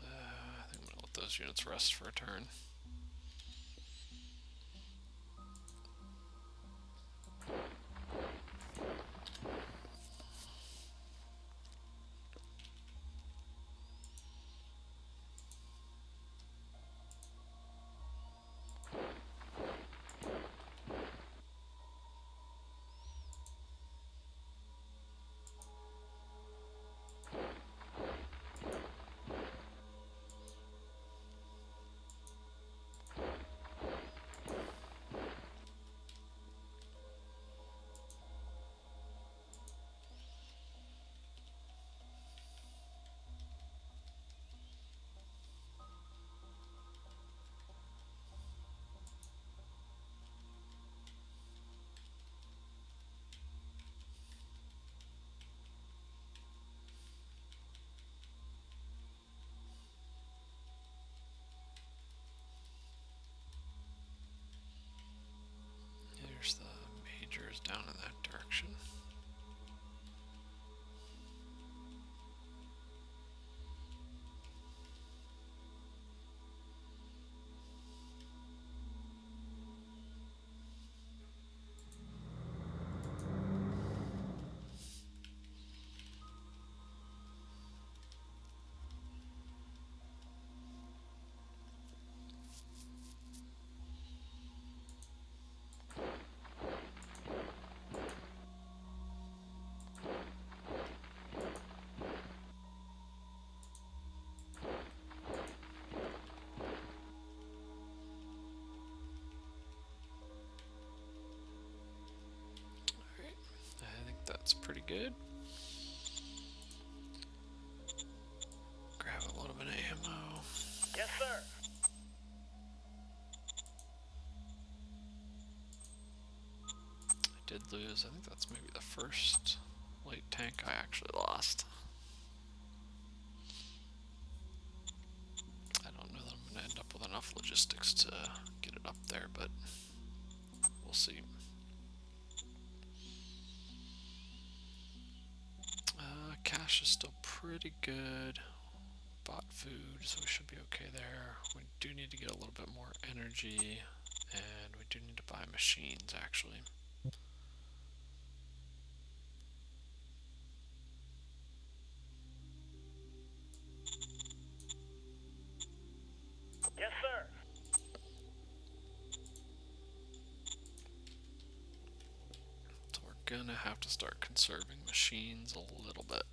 I think I'm going to let those units rest for a turn. There's the majors down in that direction. I think that's pretty good. Grab a little bit of ammo. Yes, sir. I did lose, I think that's maybe the first light tank I actually lost. I don't know that I'm going to end up with enough logistics to get it up there, but we'll see. Cash is still pretty good. Bought food, so we should be okay there. We do need to get a little bit more energy, and we do need to buy machines, actually. Yes, sir. So we're gonna have to start conserving machines a little bit.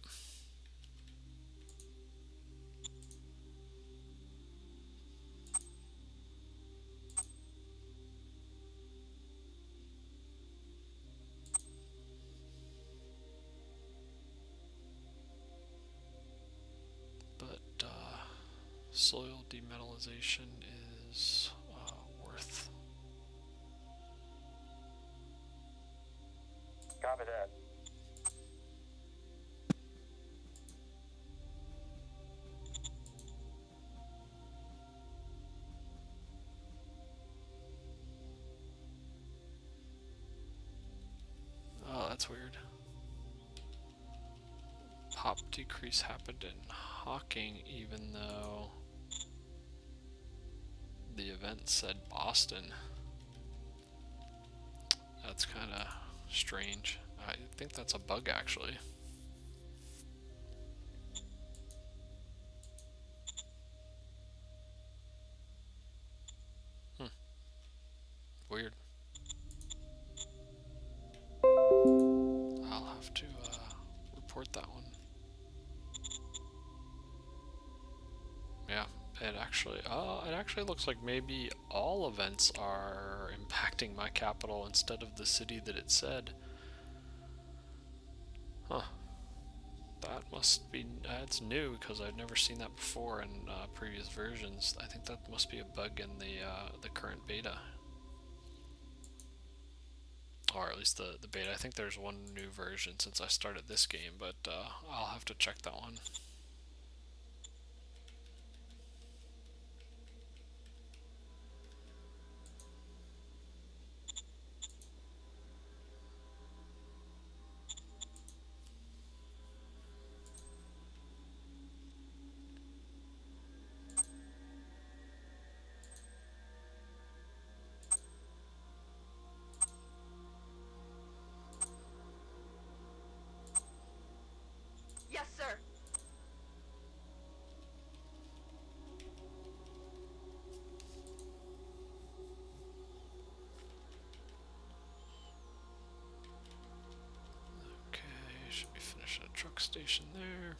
But soil demetallization is worth. Copy that. Oh, that's weird. Pop decrease happened in Hawking, even though the event said Boston. That's kind of strange. I think that's a bug, actually. Weird. I'll have to report that one. Yeah, it actually looks like maybe all events are impacting my capital instead of the city that it said. Huh. That must be, that's new because I've never seen that before in previous versions. I think that must be a bug in the current beta. or at least the beta. I think there's one new version since I started this game, but I'll have to check that one. Yes, sir. Okay, should be finishing a truck station there.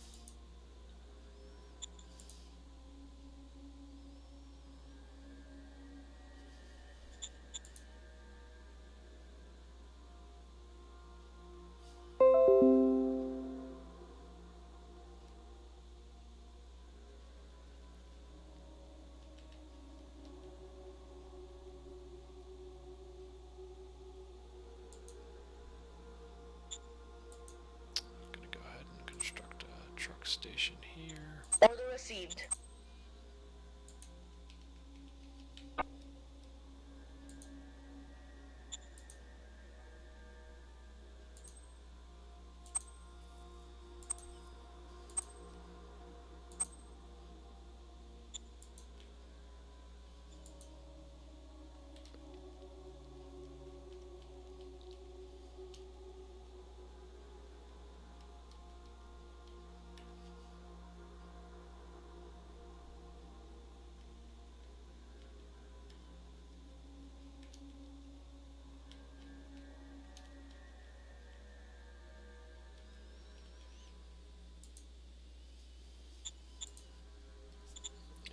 Gonna go ahead and construct a truck station here. Order received.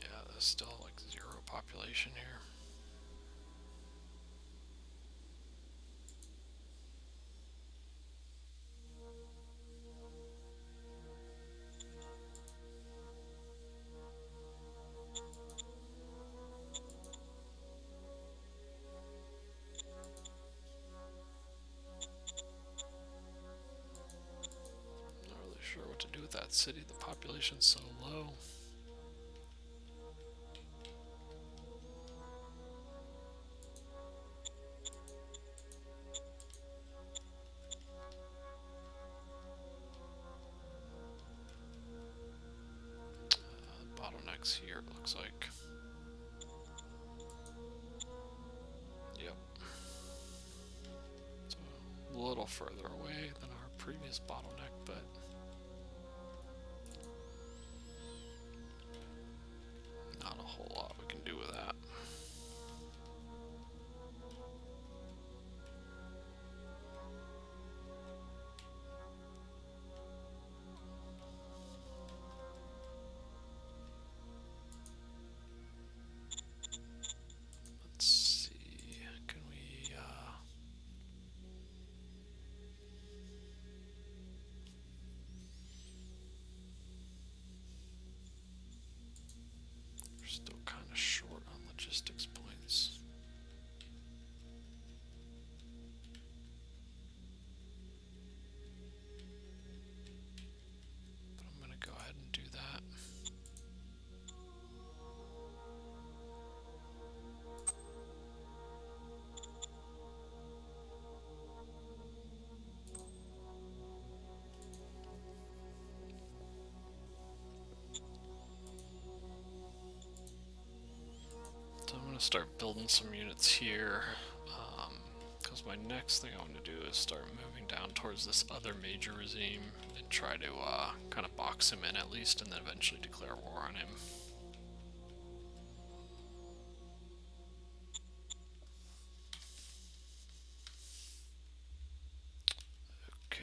Yeah, there's still like 0 population here. Not really sure what to do with that city. The population's so low. Bottlenecks here, it looks like. Yep. So a little further away than our previous bottleneck, but not a whole lot we can do with that. Let's see, can we we're still kind of short on logistics points. But I'm gonna go ahead and do that. So I'm gonna start building some units here, because my next thing I want to do is start moving down towards this other major regime and try to kind of box him in at least, and then eventually declare war on him. Okay.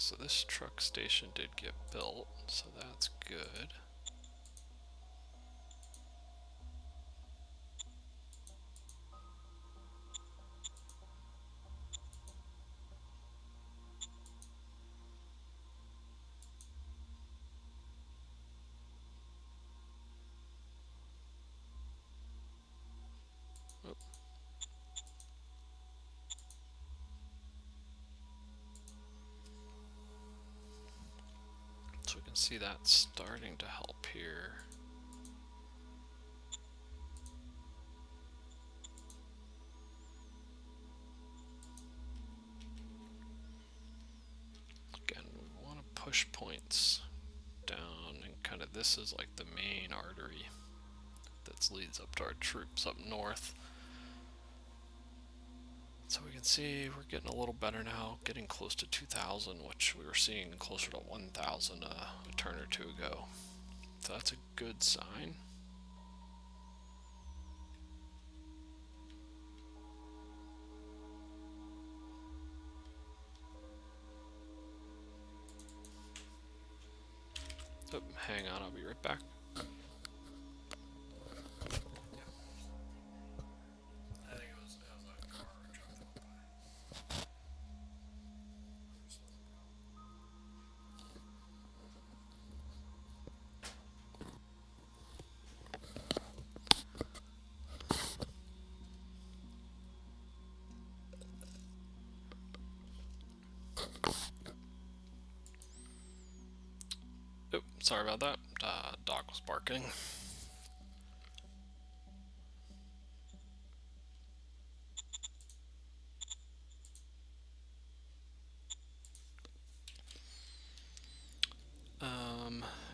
so this truck station did get built, so that's good. Oop. So we can see that starting to help here. Again, we want to push points down, and kind of this is like the main artery that leads up to our troops up north. So we can see we're getting a little better now, getting close to 2,000, which we were seeing closer to 1,000 a turn or two ago. So that's a good sign. Oh, hang on, I'll be right back. Oh, sorry about that. Dog was barking.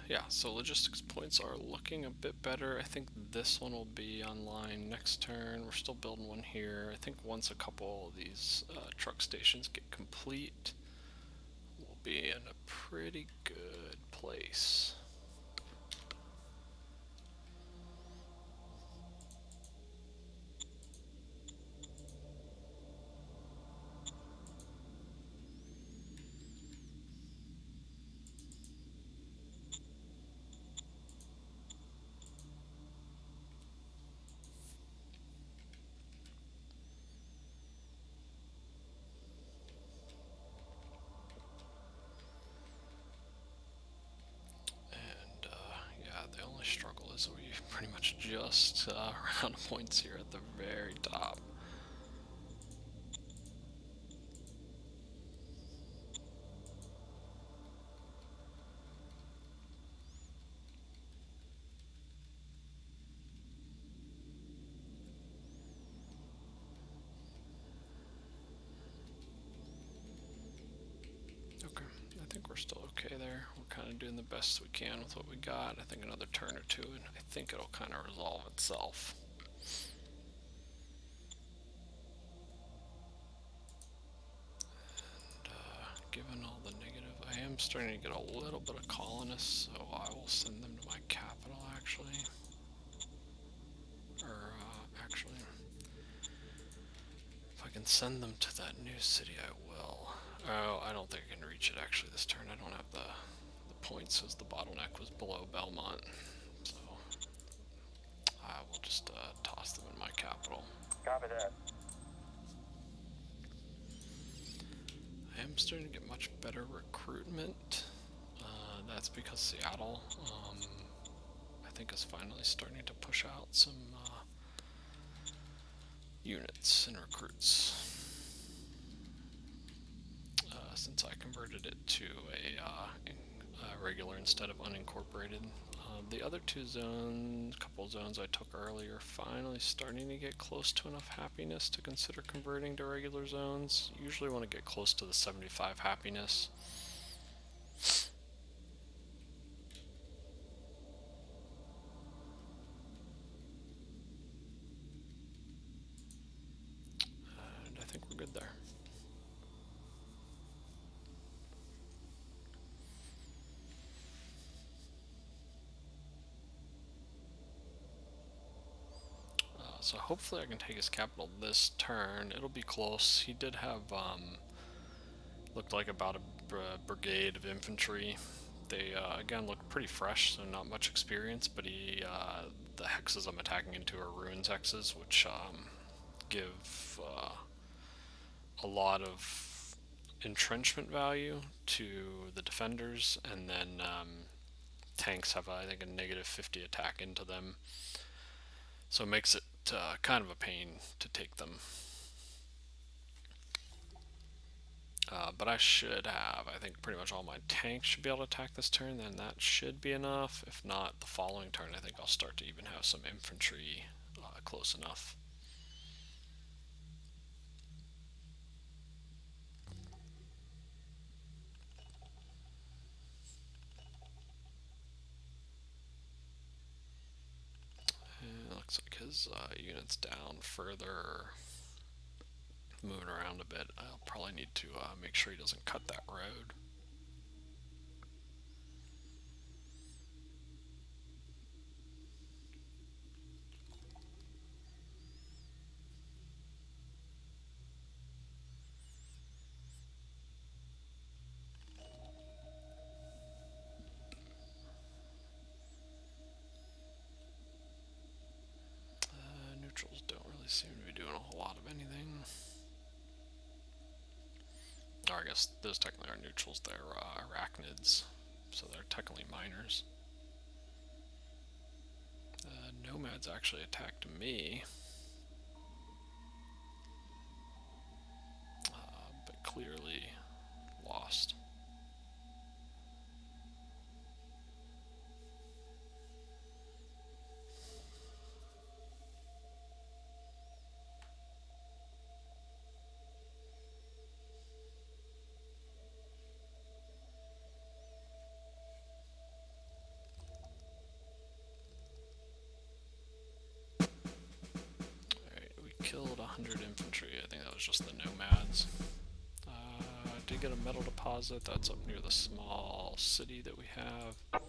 Yeah, so logistics points are looking a bit better. I think this one will be online next turn. We're still building one here. I think once a couple of these truck stations get complete, we'll be in a pretty good place. Yeah, the only struggle is we pretty much just ran out of points here at the very top. Okay, I think we're still okay there. We're kind of doing the best we can with what we got. I think another turn or two, and I think it'll kind of resolve itself. Given all the negative, I am starting to get a little bit of colonists, so I will send them to my capital actually. Or actually, if I can send them to that new city, I will. Oh, I don't think I can reach it actually this turn. I don't have the points as the bottleneck was below Belmont, so I will just toss them in my capital. Copy that. I am starting to get much better recruitment. That's because Seattle, I think, is finally starting to push out some units and recruits. Since I converted it to a regular instead of unincorporated. The other two zones, couple zones I took earlier, finally starting to get close to enough happiness to consider converting to regular zones. Usually want to get close to the 75 happiness. And I think we're good there. So hopefully I can take his capital this turn. It'll be close. He did have, looked like about brigade of infantry. They again look pretty fresh, so not much experience, but the hexes I'm attacking into are ruins hexes, which give a lot of entrenchment value to the defenders, and then tanks have, I think, a negative 50 attack into them, so it makes it kind of a pain to take them. But I should have, I think pretty much all my tanks should be able to attack this turn, then that should be enough. If not, the following turn I think I'll start to even have some infantry close enough. It looks like his unit's down further, moving around a bit. I'll probably need to make sure he doesn't cut that road. Neutrals don't really seem to be doing a whole lot of anything. Or I guess those technically are neutrals, they're arachnids, so they're technically miners. Nomads actually attacked me, but clearly lost. Killed 100 infantry. I think that was just the nomads. Did get a metal deposit. That's up near the small city that we have.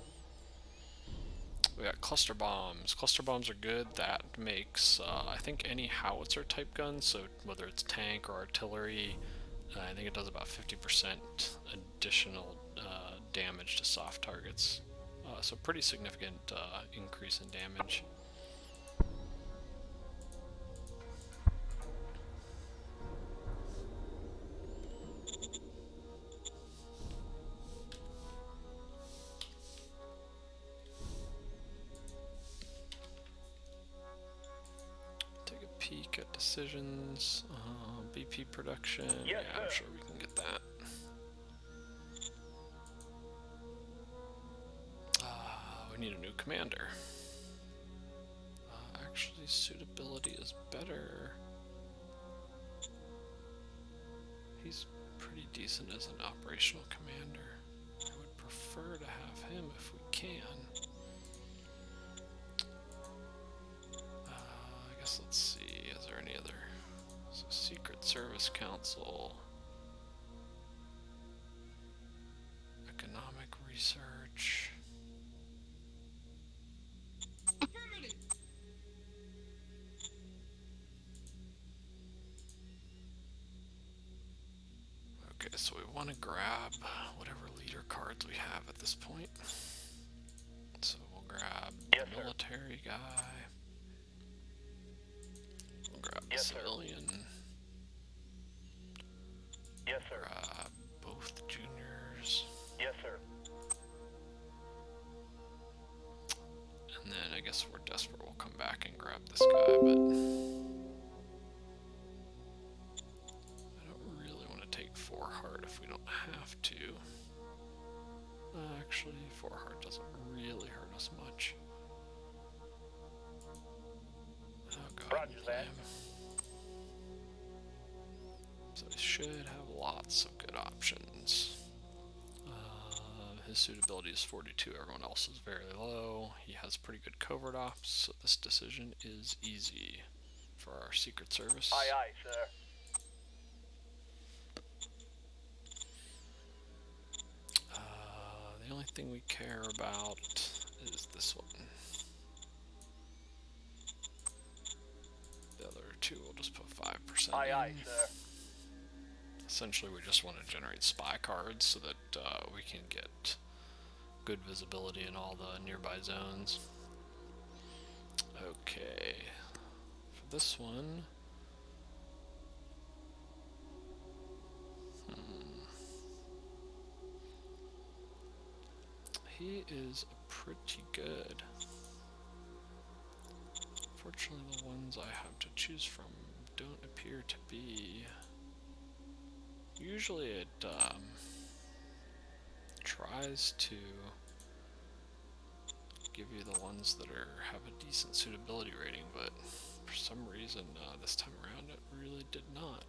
We got cluster bombs. Cluster bombs are good. That makes, I think, any howitzer type gun, so whether it's tank or artillery, I think it does about 50% additional damage to soft targets. So pretty significant increase in damage. Peek at decisions, BP production. Yes, yeah, I'm sir. sure we can get that. We need a new commander. Actually, suitability is better. He's pretty decent as an operational commander. I would prefer to have him if we can. I guess let's see. Is there any other? So Secret Service Council, economic research. Okay, so we want to grab whatever leader cards we have at this point. So we'll grab Yes, the sir. military guy. We'll grab the Yes, sir. civilian. Yes, sir. Grab both juniors. Yes, sir. And then I guess if we're desperate, we'll come back and grab this guy, but I don't really want to take 4 heart if we don't have to. Actually, 4 heart doesn't really hurt us much. Oh god. Roger that. So he should have lots of good options. His suitability is 42, everyone else is very low. He has pretty good covert ops, so this decision is easy for our Secret Service. Aye, aye, sir. The only thing we care about is this one. The other two we'll just put 5% Aye, in. aye, sir. Essentially, we just want to generate spy cards so that we can get good visibility in all the nearby zones. Okay, for this one, he is pretty good. Fortunately, the ones I have to choose from don't appear to be. Usually it tries to give you the ones that have a decent suitability rating, but for some reason this time around it really did not.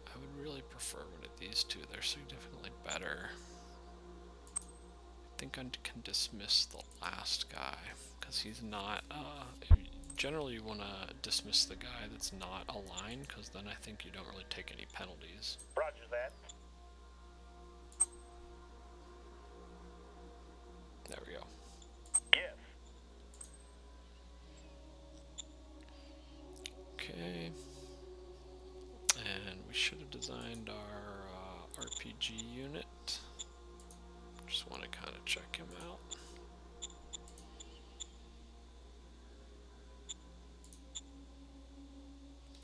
I would really prefer one of these two. They're significantly better. I think I can dismiss the last guy because he's not. Generally, you want to dismiss the guy that's not aligned because then I think you don't really take any penalties. Roger that. There we go. Yes. Okay. And we should have designed our RPG unit. Just want to kind of check him out.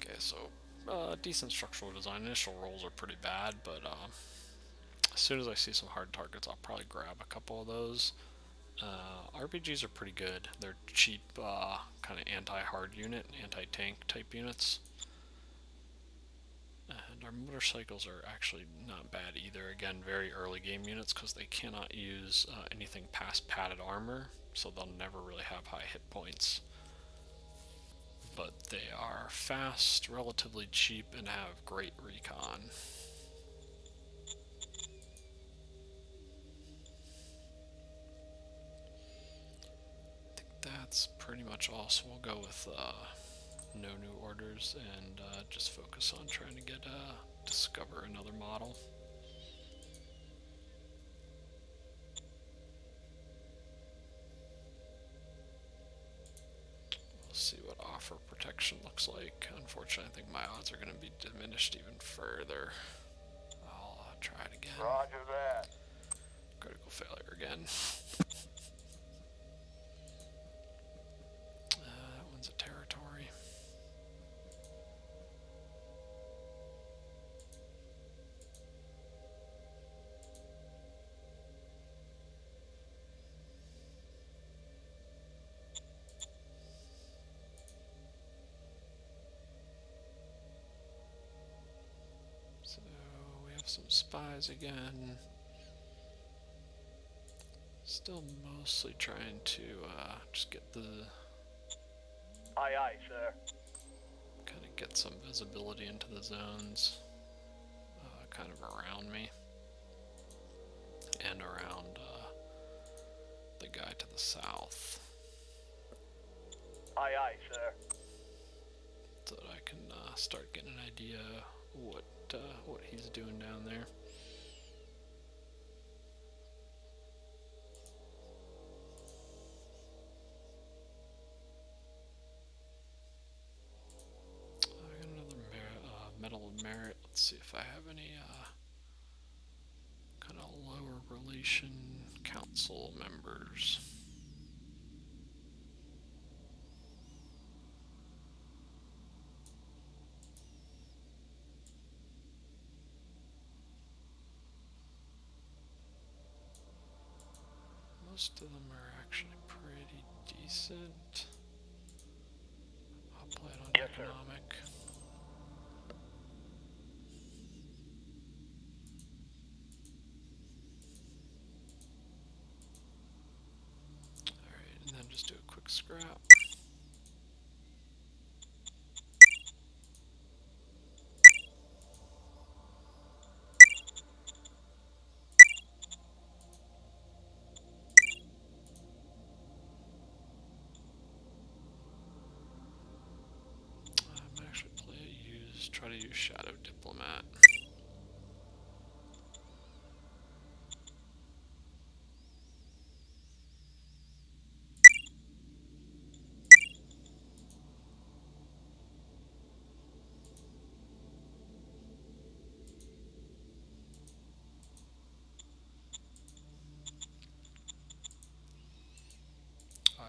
Okay, so decent structural design. Initial rolls are pretty bad, but as soon as I see some hard targets, I'll probably grab a couple of those. RPGs are pretty good. They're cheap, kind of anti-hard unit, anti-tank type units. And our motorcycles are actually not bad either. Again, very early game units because they cannot use anything past padded armor, so they'll never really have high hit points. But they are fast, relatively cheap, and have great recon. I think that's pretty much all, so we'll go with no new orders and just focus on trying to get discover another model. We'll see what offer protection looks like. Unfortunately, I think my odds are going to be diminished even further. I'll try it again. Roger that. Critical failure again. That one's a territory. So we have some spies again. Still mostly trying to just get the Aye, aye, sir. kind of get some visibility into the zones, kind of around me and around the guy to the south, Aye, aye, sir. so that I can start getting an idea what he's doing down there. I got another medal of merit. Let's see if I have any kind of lower relation council members. Most of them are actually pretty decent. I'll play it on Yes, sir. economic. Alright, and then just do a quick scrap. I might actually try to use Shadow Diplomat.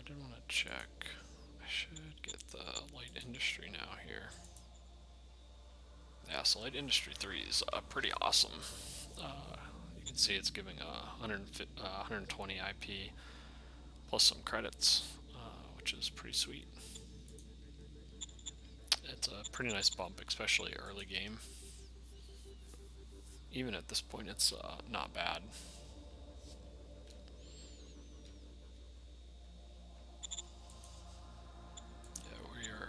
did want to check. I should get the light industry now here. Yeah, so light industry 3 is pretty awesome. You can see it's giving 120 IP plus some credits, which is pretty sweet. It's a pretty nice bump, especially early game. Even at this point, it's not bad. Yeah, we are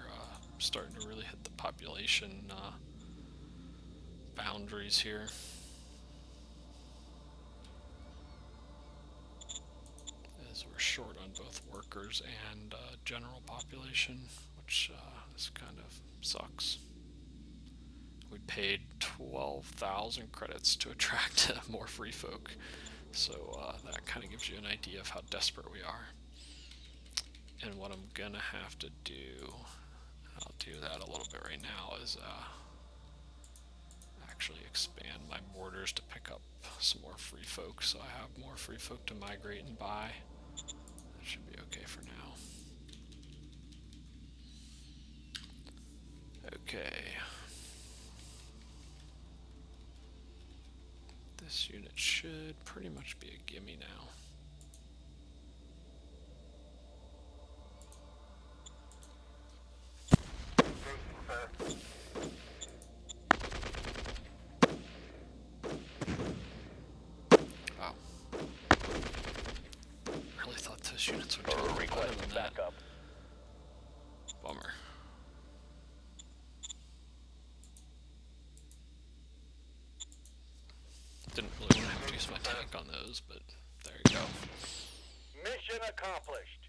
starting to really hit the population boundaries here. As we're short on both workers and general population, which this kind of sucks. We paid 12,000 credits to attract more free folk, so that kind of gives you an idea of how desperate we are. And what I'm gonna have to do, I'll do that a little bit right now, is actually expand my borders to pick up some more free folk, so I have more free folk to migrate and buy. That should be okay for now. Okay. This unit should pretty much be a gimme now. Wow. Really thought those units would do a little better than that. Bummer. Didn't really want to have to use my tank on those, but there you go. Mission accomplished.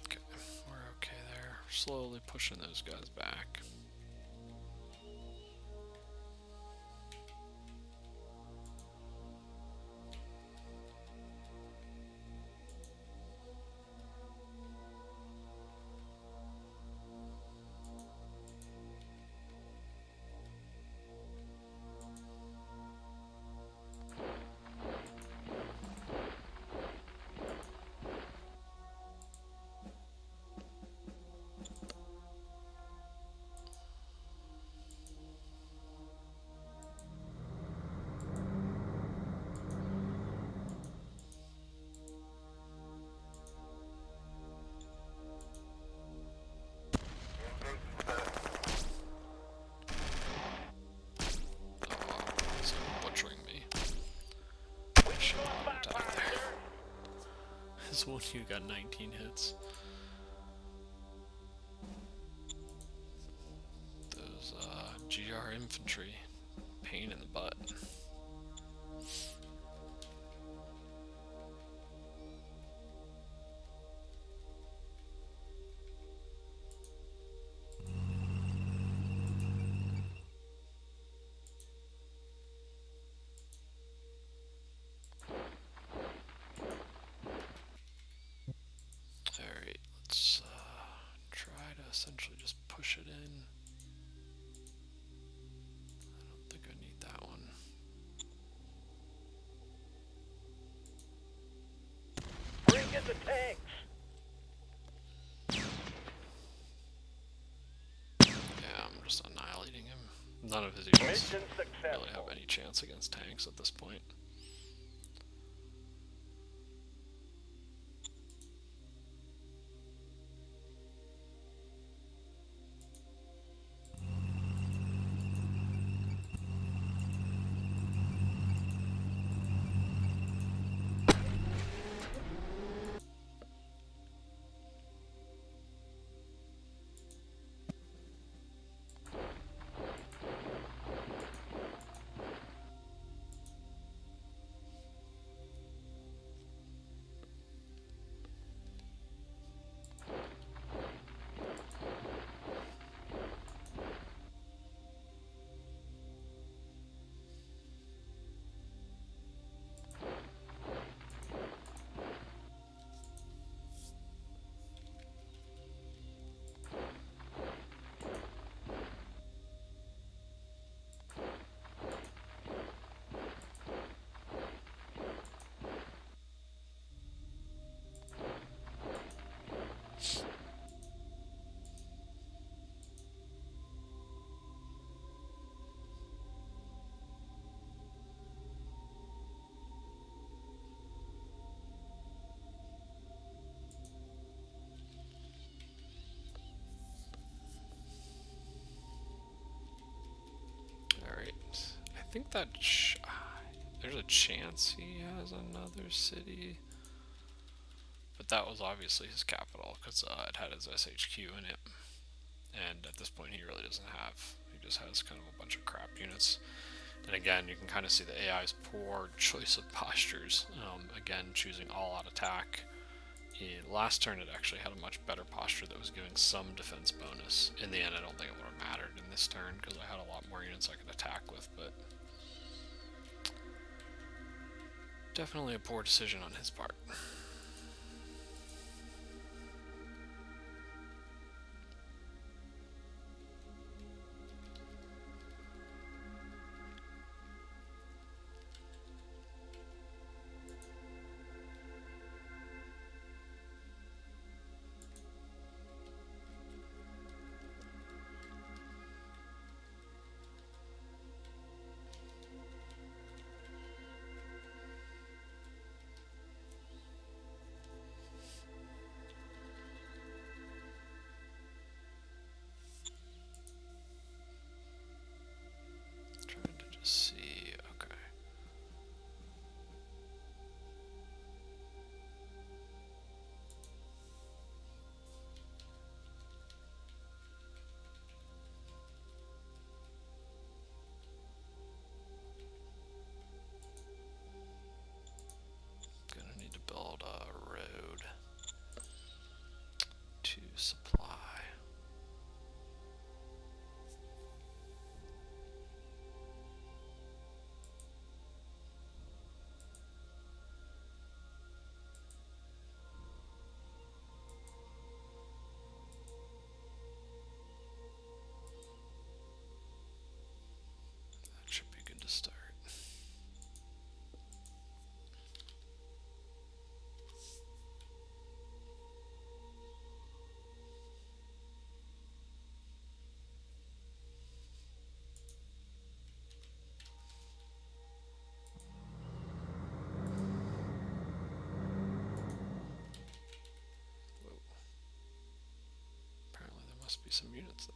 Okay, we're okay there. Slowly pushing those guys back. This one you got 19 hits. Those GR infantry, pain in the butt. Alright, let's try to essentially just push it in. I don't think I need that one. Bring in the tanks. Yeah, I'm just annihilating him. None of his units Mission really have successful. any chance against tanks at this point. think that there's a chance he has another city, but that was obviously his capital because it had his SHQ in it. And at this point, he really doesn't have. He just has kind of a bunch of crap units. And again, you can kind of see the AI's poor choice of postures. Again, choosing all-out attack. Last turn, it actually had a much better posture that was giving some defense bonus. In the end, I don't think it would have mattered in this turn because I had a lot more units I could attack with, but definitely a poor decision on his part. See, okay. Gonna need to build a road to supply. That should be good to start. Whoa. Apparently there must be some units there.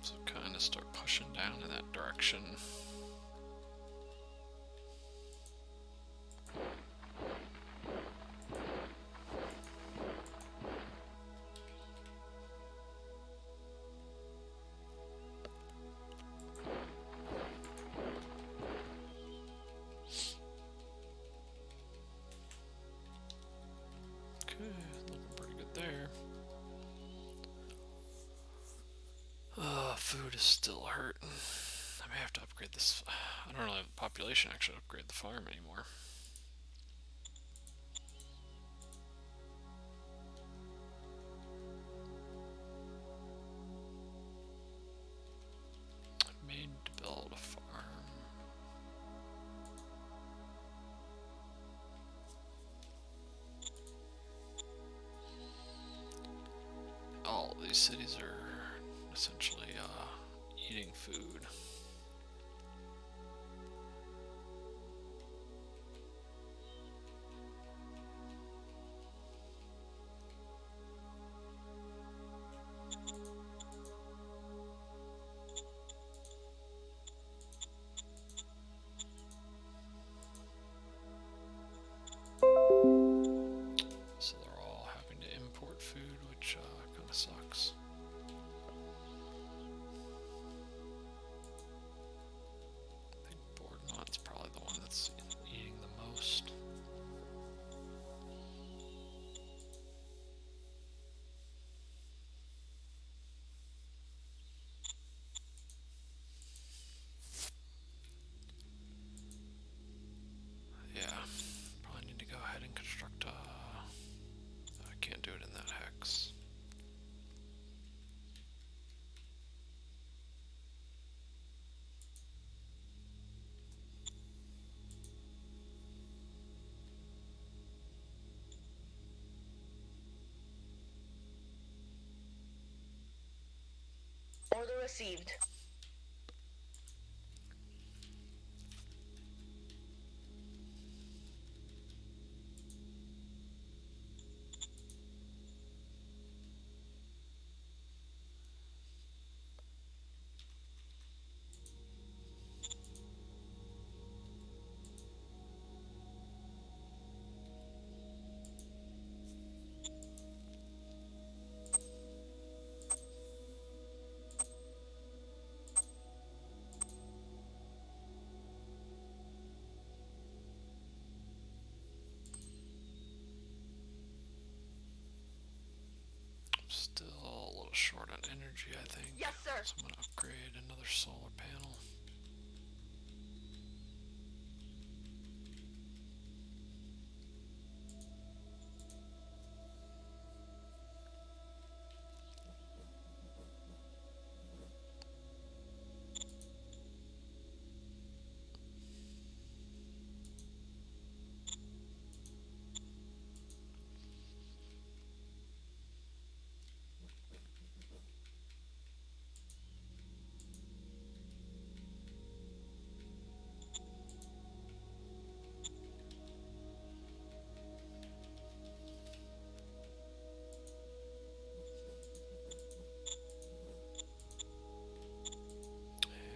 So kind of start pushing down in that direction. Okay, looking pretty good there. Food is still hurting. I may have to upgrade this. I don't really have the population to actually upgrade the farm anymore. I made to build a farm. All these cities are essentially eating food. So they're all having to import food, which kind of sucks. Received. Still a little short on energy, I think. Yes, sir. So I'm going to upgrade another solar panel.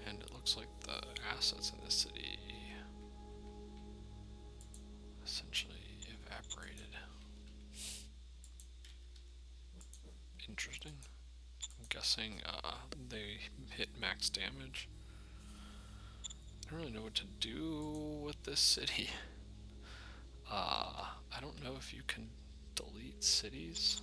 And it looks like the assets in the city essentially evaporated. Interesting. I'm guessing they hit max damage. I don't really know what to do with this city. I don't know if you can delete cities.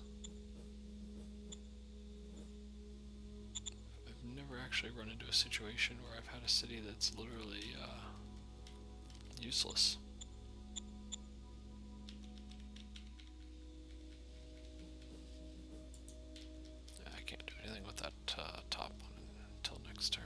I've never actually run into a situation where I've had a city that's literally useless. I can't do anything with that top one until next turn.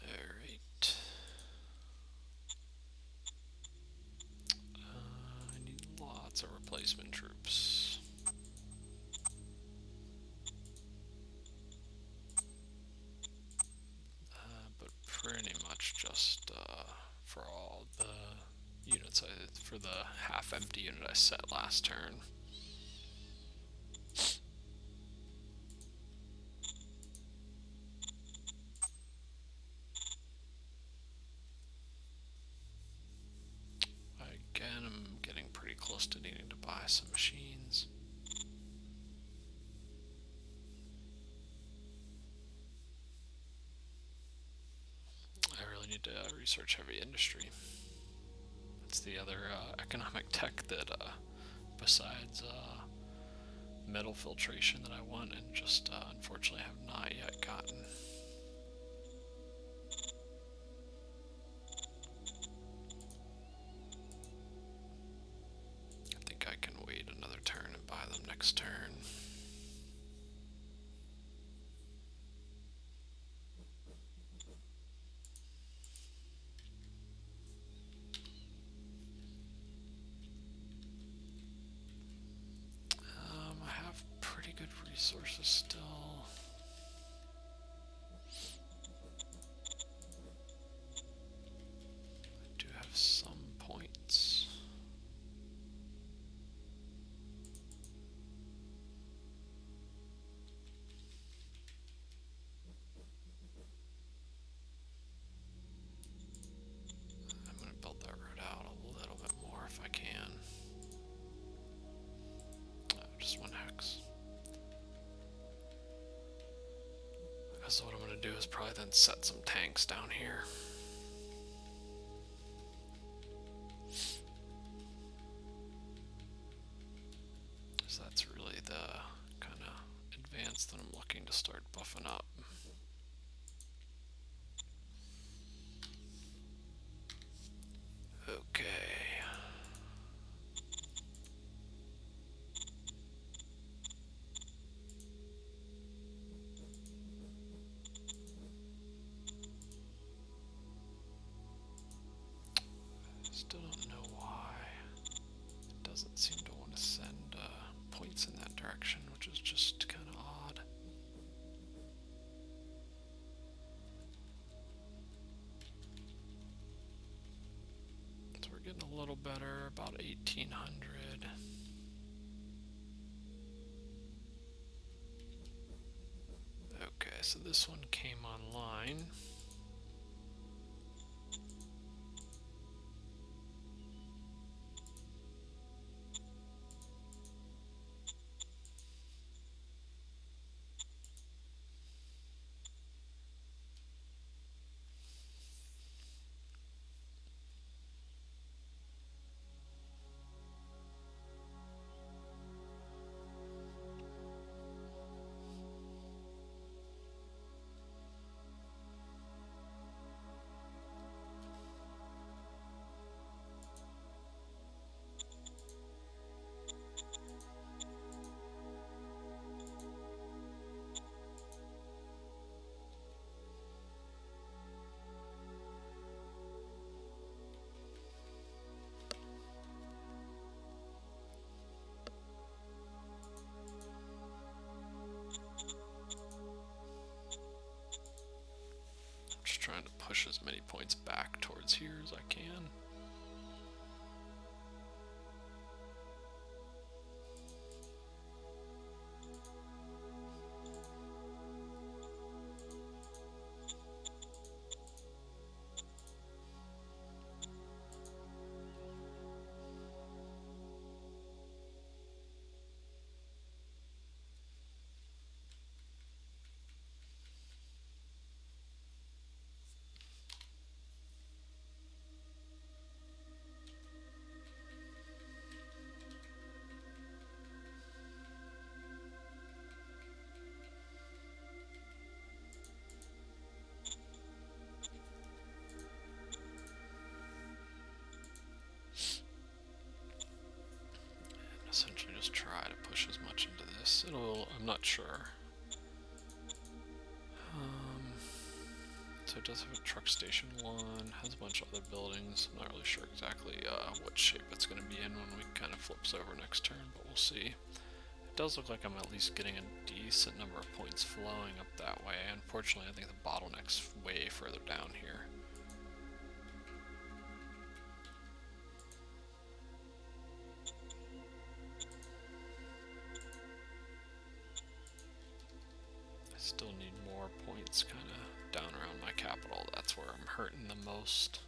Alright. I need lots of replacement troops. But pretty much just for all the units, for the half-empty unit I set last turn. Again, I'm getting pretty close to needing to buy some machines. I really need to research heavy industry. It's the other economic tech that, besides metal filtration, that I want and just unfortunately have not yet gotten. I think I can wait another turn and buy them next turn. I have pretty good resources still. I do have some points. I'm going to build that road out a little bit more if I can. Just one hex. So what I'm going to do is probably then set some tanks down here. So that's really the kind of advance that I'm looking to start buffing up. doesn't seem to want to send points in that direction, which is just kind of odd. So we're getting a little better, about 1,800. Okay, so this one came online. Just trying to push as many points back towards here as I can. Essentially just try to push as much into this. I'm not sure. So it does have a truck station 1, has a bunch of other buildings. I'm not really sure exactly what shape it's going to be in when we kind of flips over next turn, but we'll see. It does look like I'm at least getting a decent number of points flowing up that way. Unfortunately, I think the bottleneck's way further down here. Still need more points kind of down around my capital. That's where I'm hurting the most.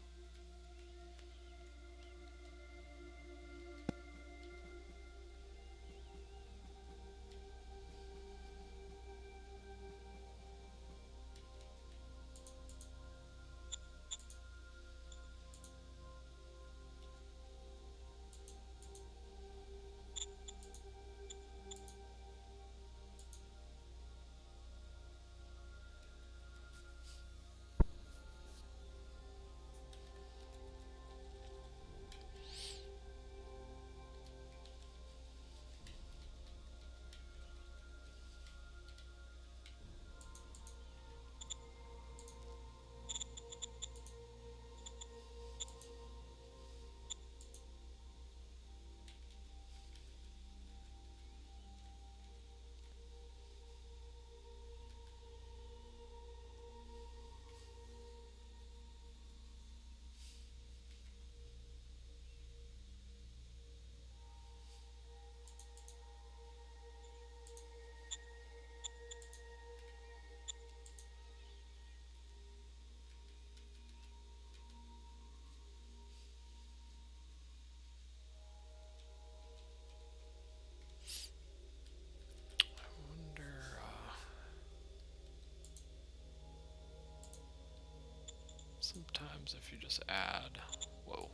Sometimes if you just add, whoa.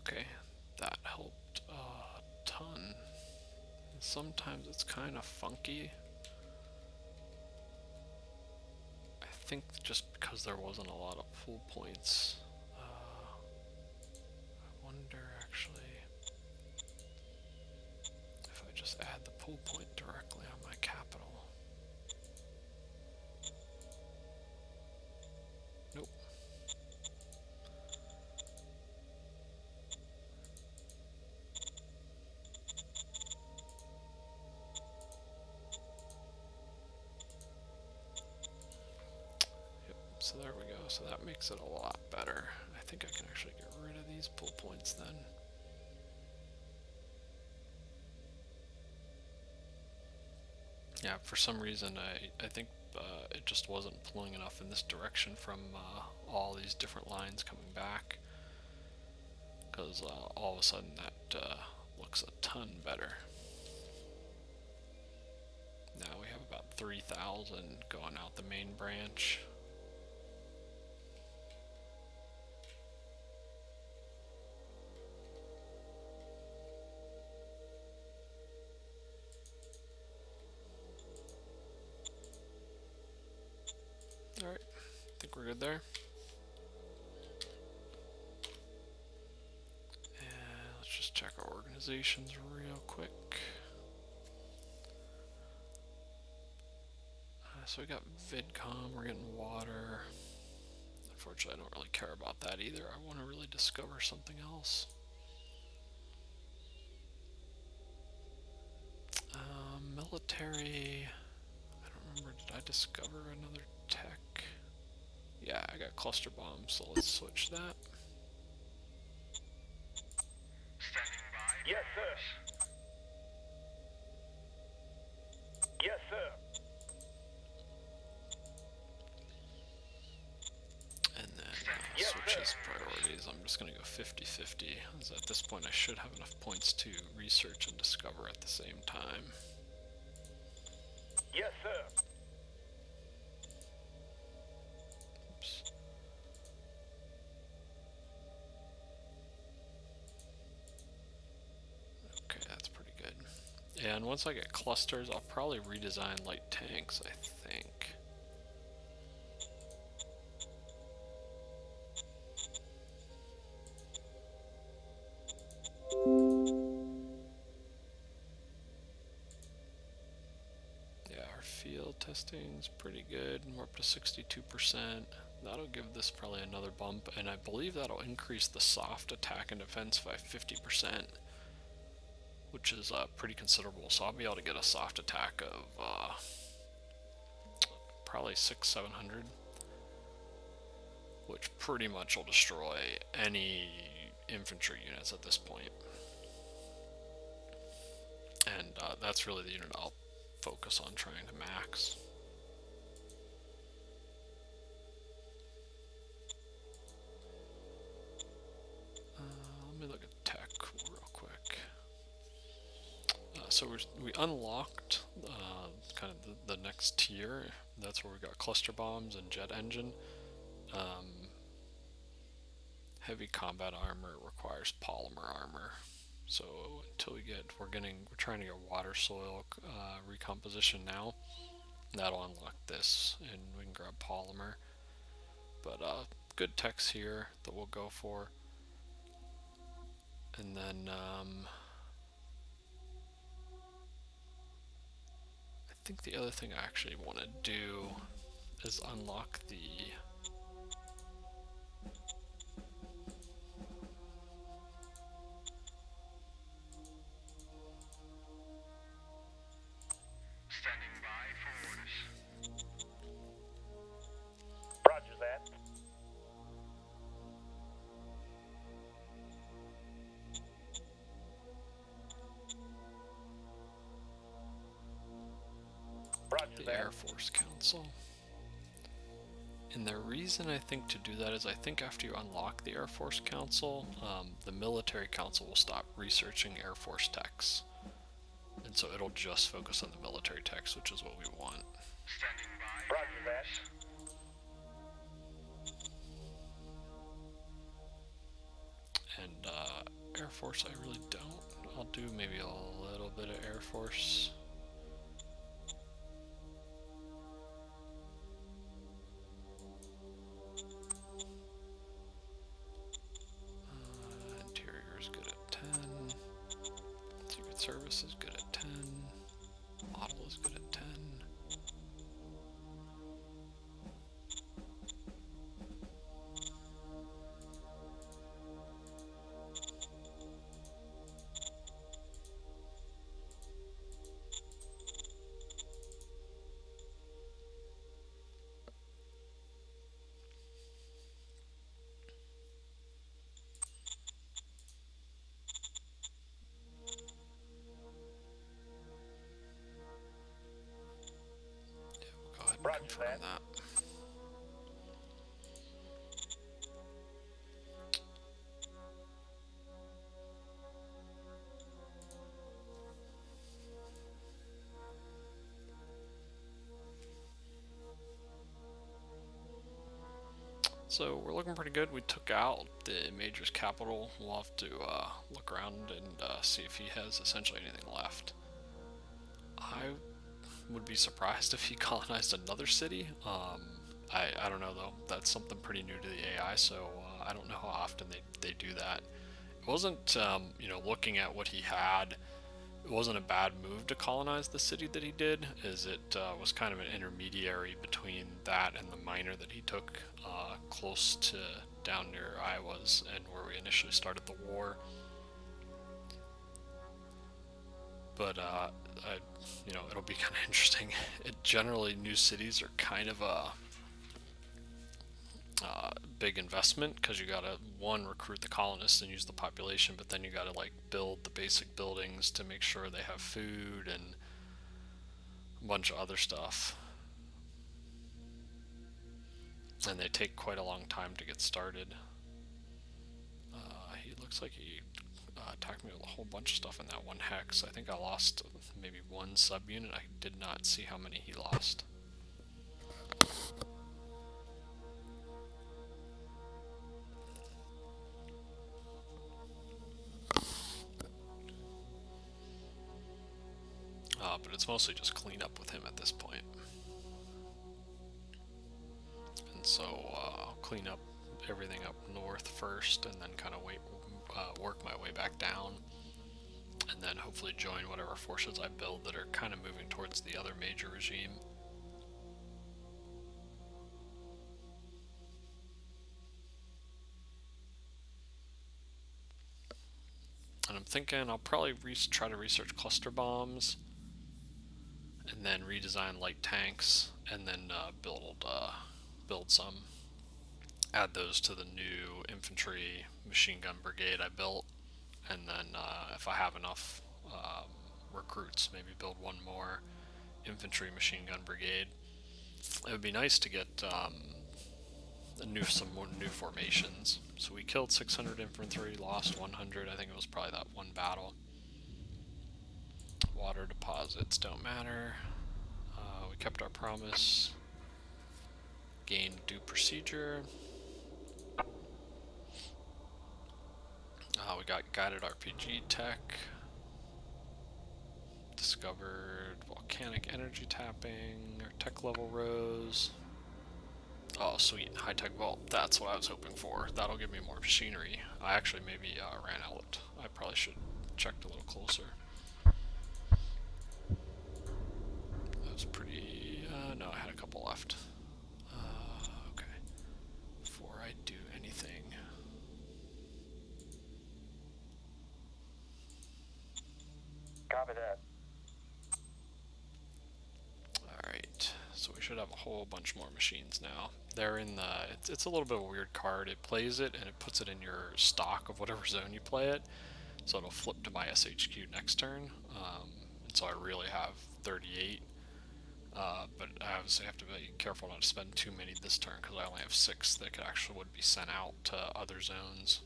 Okay, that helped a ton. And sometimes it's kind of funky. I think just because there wasn't a lot of pool points. I wonder actually if I just add the pool point directly on my capital. Nope. so there we go. So that makes it a lot better. I think I can actually get rid of these pull points then. Yeah, for some reason I think it just wasn't pulling enough in this direction from all these different lines coming back, because all of a sudden that looks a ton better. Now we have about 3,000 going out the main branch. Alright, I think we're good there. And let's just check our organizations real quick. So we got VidCom, we're getting water. Unfortunately, I don't really care about that either. I want to really discover something else. Military. I don't remember, did I discover another tech? Yeah, I got cluster bombs, so let's switch that. Standing by. Yes, sir. Yes, sir. And then Yes, switch sir. his priorities. I'm just going to go 50-50, as at this point I should have enough points to research and discover at the same time. Yes, sir. Oops. Okay, that's pretty good. And once I get clusters, I'll probably redesign light tanks, I think. Yeah, our field testing's pretty good. We're up to 62%. That'll give this probably another bump, and I believe that'll increase the soft attack and defense by 50%, which is pretty considerable. So I'll be able to get a soft attack of probably 600-700, which pretty much will destroy any infantry units at this point. And that's really the unit I'll focus on trying to max. Let me look at tech real quick. So we unlocked kind of the next tier. That's where we got cluster bombs and jet engine. Heavy combat armor requires polymer armor. So until we're trying to get water soil recomposition now. That'll unlock this, and we can grab polymer. But good techs here that we'll go for. And then I think the other thing I actually want to do is unlock the Standing by for orders. Roger that. Roger the that. Air Force Council. And the reason I think to do that is I think after you unlock the Air Force Council, the Military Council will stop researching Air Force techs. And so it'll just focus on the military techs, which is what we want. Standing by. Roger that. And Air Force I really don't. I'll do maybe a little bit of Air Force. Interior is good at 10. Secret Service is good at 10. Model is good at 10. confirm that. So we're looking pretty good. We took out the Major's capital. We'll have to look around and see if he has essentially anything left. I would be surprised if he colonized another city. I don't know though. That's something pretty new to the AI, so I don't know how often they do that. It wasn't, looking at what he had, it wasn't a bad move to colonize the city that he did, as it was kind of an intermediary between that and the minor that he took close to down near Iowa's and where we initially started the war. But it'll be kind of interesting. Generally, new cities are kind of a big investment because you gotta recruit the colonists and use the population, but then you gotta build the basic buildings to make sure they have food and a bunch of other stuff, and they take quite a long time to get started. He looks like he attacked me with a whole bunch of stuff in that one hex. I think I lost maybe one subunit. I did not see how many he lost. But it's mostly just clean up with him at this point. And so I'll clean up everything up north first, and then kind of work my way back down, and then hopefully join whatever forces I build that are kind of moving towards the other major regime. And I'm thinking I'll probably try to research cluster bombs, and then redesign light tanks, and then build some. Add those to the new infantry machine gun brigade I built, and then if I have enough recruits, maybe build one more infantry machine gun brigade. It would be nice to get some more new formations. So we killed 600 infantry, lost 100. I think it was probably that one battle. Water deposits don't matter. We kept our promise. Gained due procedure. We got guided RPG tech. Discovered volcanic energy tapping. Our tech level rose. Oh, sweet. High-tech vault. That's what I was hoping for. That'll give me more machinery. I actually maybe ran out. I probably should have checked a little closer. That was pretty... no, I had a couple left. Okay. Before I do anything... Copy that. Alright, so we should have a whole bunch more machines now. They're in the... It's a little bit of a weird card. It plays it, and it puts it in your stock of whatever zone you play it. So it'll flip to my SHQ next turn. And so I really have 38. But I obviously have to be careful not to spend too many this turn, because I only have 6 that would be sent out to other zones.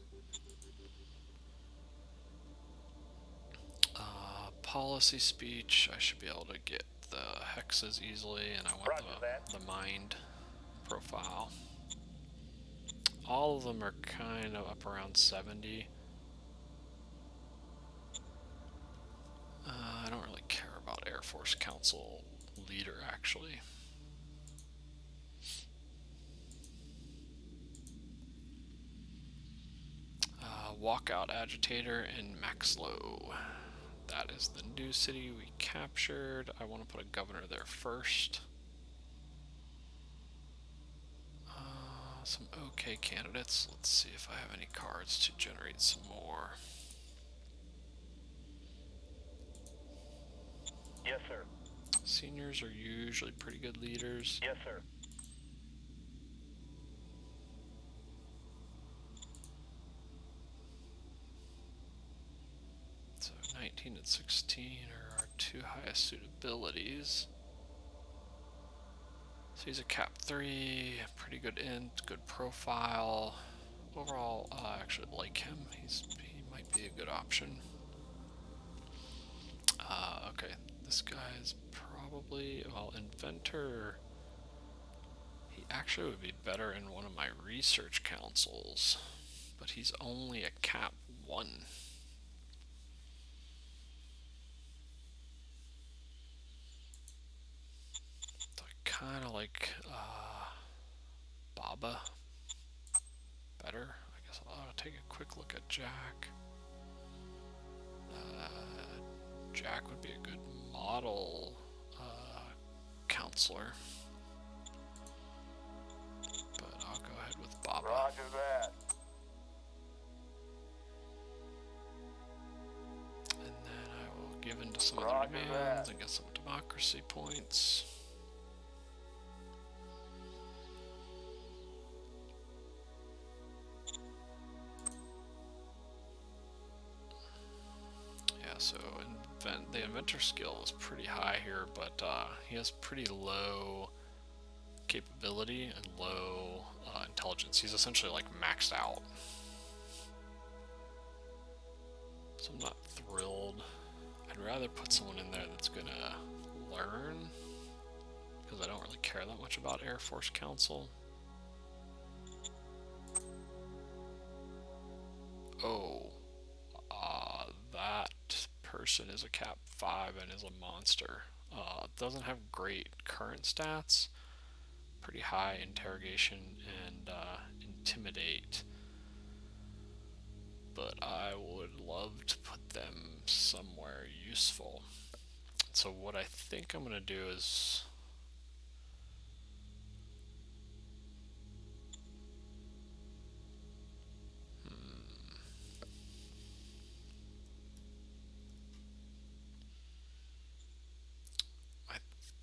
Policy speech, I should be able to get the hexes easily, and I want the mind profile. All of them are kind of up around 70. I don't really care about Air Force Council leader, actually. Walkout agitator in Maxlow. That is the new city we captured. I want to put a governor there first. Some okay candidates. Let's see if I have any cards to generate some more. Yes, sir. Seniors are usually pretty good leaders. Yes, sir. So 19 and 16 are our 2 highest suitabilities. So he's a cap 3, pretty good int, good profile. Overall, I actually like him. He might be a good option. Okay, this guy is probably, well, inventor. He actually would be better in one of my research councils, but he's only a cap 1. So I kind of like Baba better. I guess I'll take a quick look at Jack. Jack would be a good model counselor, but I'll go ahead with Baba. Roger that. And then I will give in to some Roger other demands that. and get some democracy points. Yeah, so the inventor skill is pretty high here, but he has pretty low capability and low intelligence. He's essentially like maxed out. So I'm not thrilled. I'd rather put someone in there that's gonna learn, because I don't really care that much about Air Force Council. Oh, that person is a cap 5 and is a monster. Doesn't have great current stats, pretty high interrogation and intimidate, but I would love to put them somewhere useful. So what I think I'm gonna do is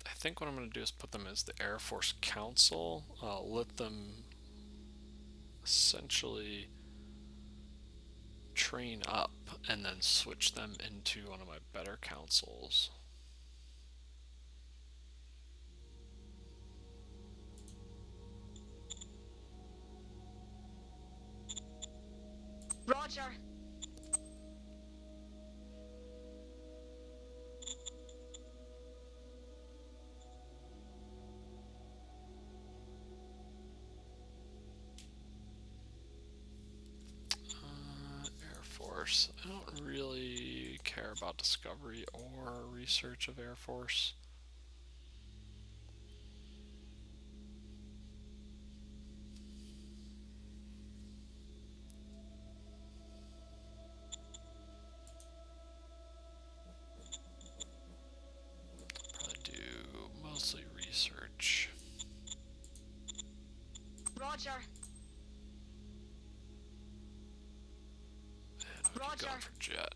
I think what I'm going to do is put them as the Air Force Council, let them essentially train up, and then switch them into one of my better councils. Roger. Air Force. I don't really care about discovery or research of Air Force. Probably do mostly research. Roger. And we Roger. keep going for jet.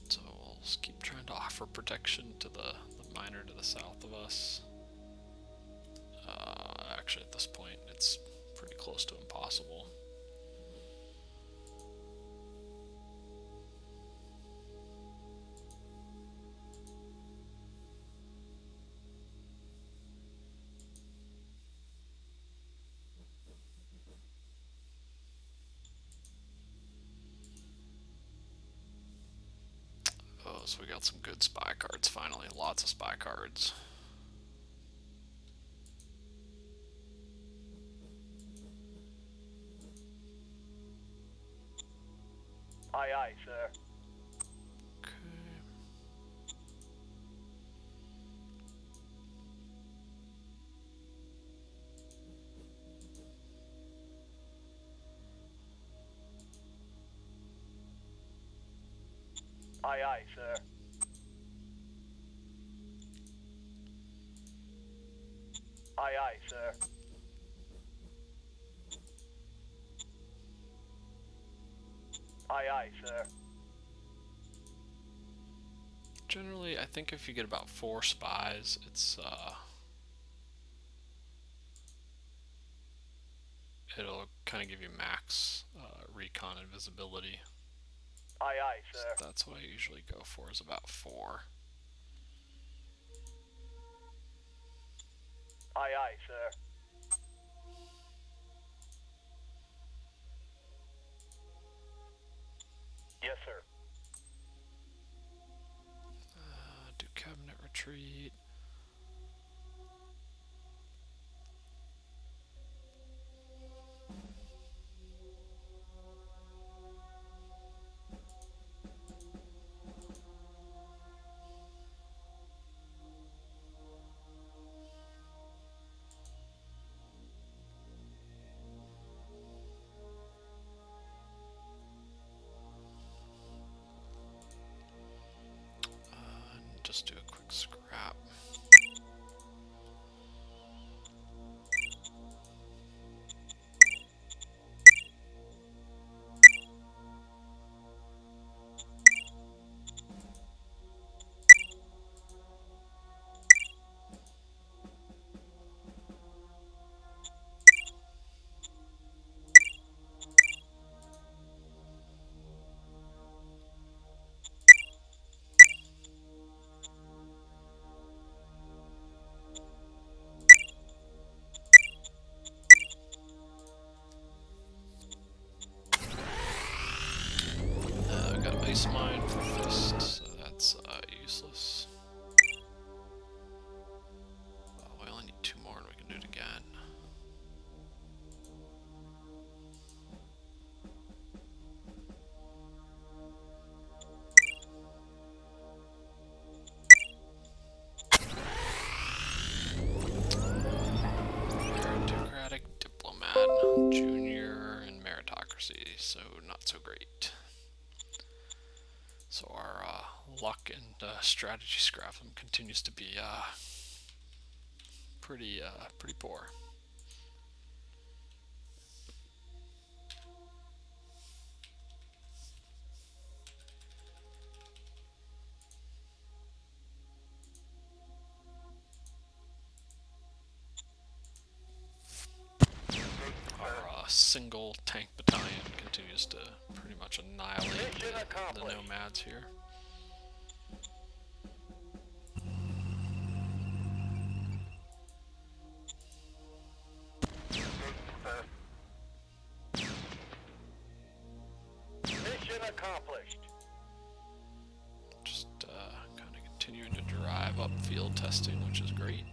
So we'll just keep trying to offer protection to the miner to the south of us. Actually, at this point, it's pretty close to impossible. Oh, so we got some good spy cards finally. Lots of spy cards. Aye, aye, sir. Okay. Aye, aye, sir. Aye, aye, sir. Aye, aye, sir. Generally, I think if you get about 4 spies, it'll kind of give you max recon and visibility. Aye, aye, sir. So that's what I usually go for, is about 4. Aye, aye, sir. Yes, sir. Do cabinet retreat. And just do a quick scrap. Got ice mine for fist, so that's useless. We only need 2 more and we can do it again. Aristocratic diplomat, junior, and meritocracy, so not so great. So our luck and strategy scrapping continues to be pretty poor. Our single tank battalion continues to pretty much annihilate the nomads here. Mission accomplished. Just kind of continuing to drive up field testing, which is great.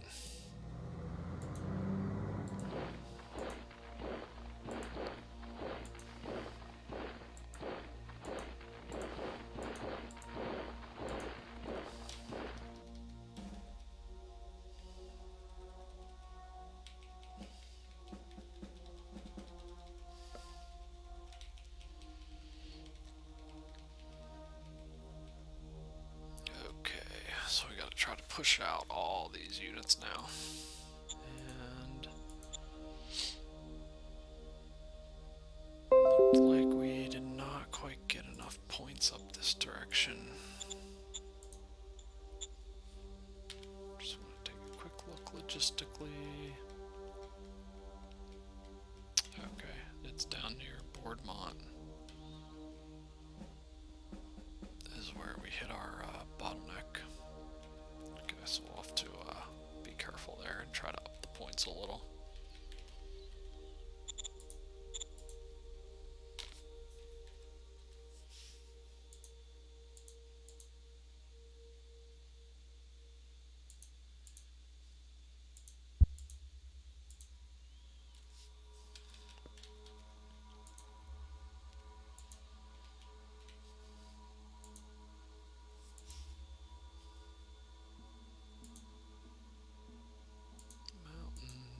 So we gotta try to push out all these units now. And looked like we did not quite get enough points up this direction. Just want to take a quick look logistically. Okay, it's down near Boardmont. This is where we hit our bottleneck. Okay, so we'll have to be careful there and try to up the points a little.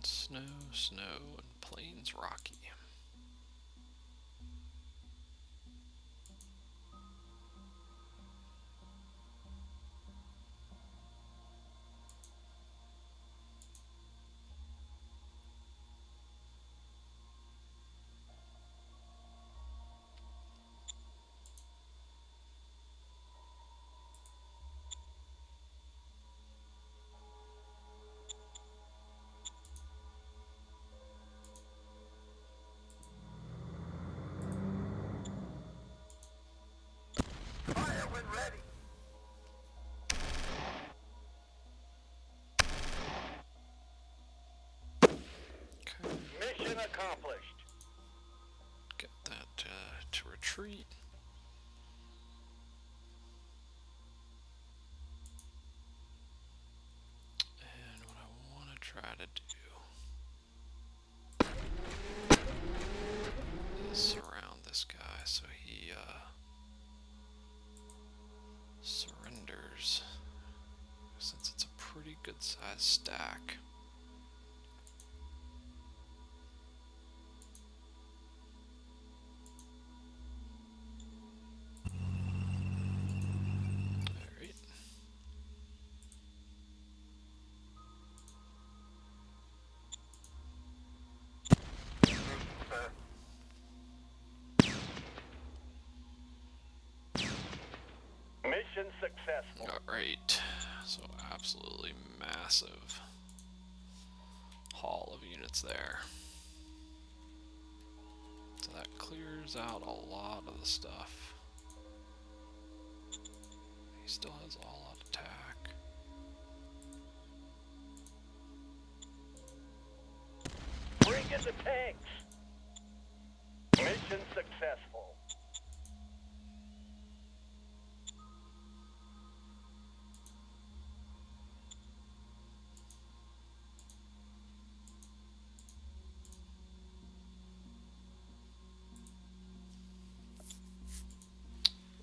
Snow, snow, and plains rocky. accomplished. Get that to retreat. And what I want to try to do is surround this guy so he surrenders, since it's a pretty good sized stack. Alright. Sir. Mission successful. Alright, so absolutely massive haul of units there. So that clears out a lot of the stuff. He still has all out attack. Bring in the tanks. Mission successful.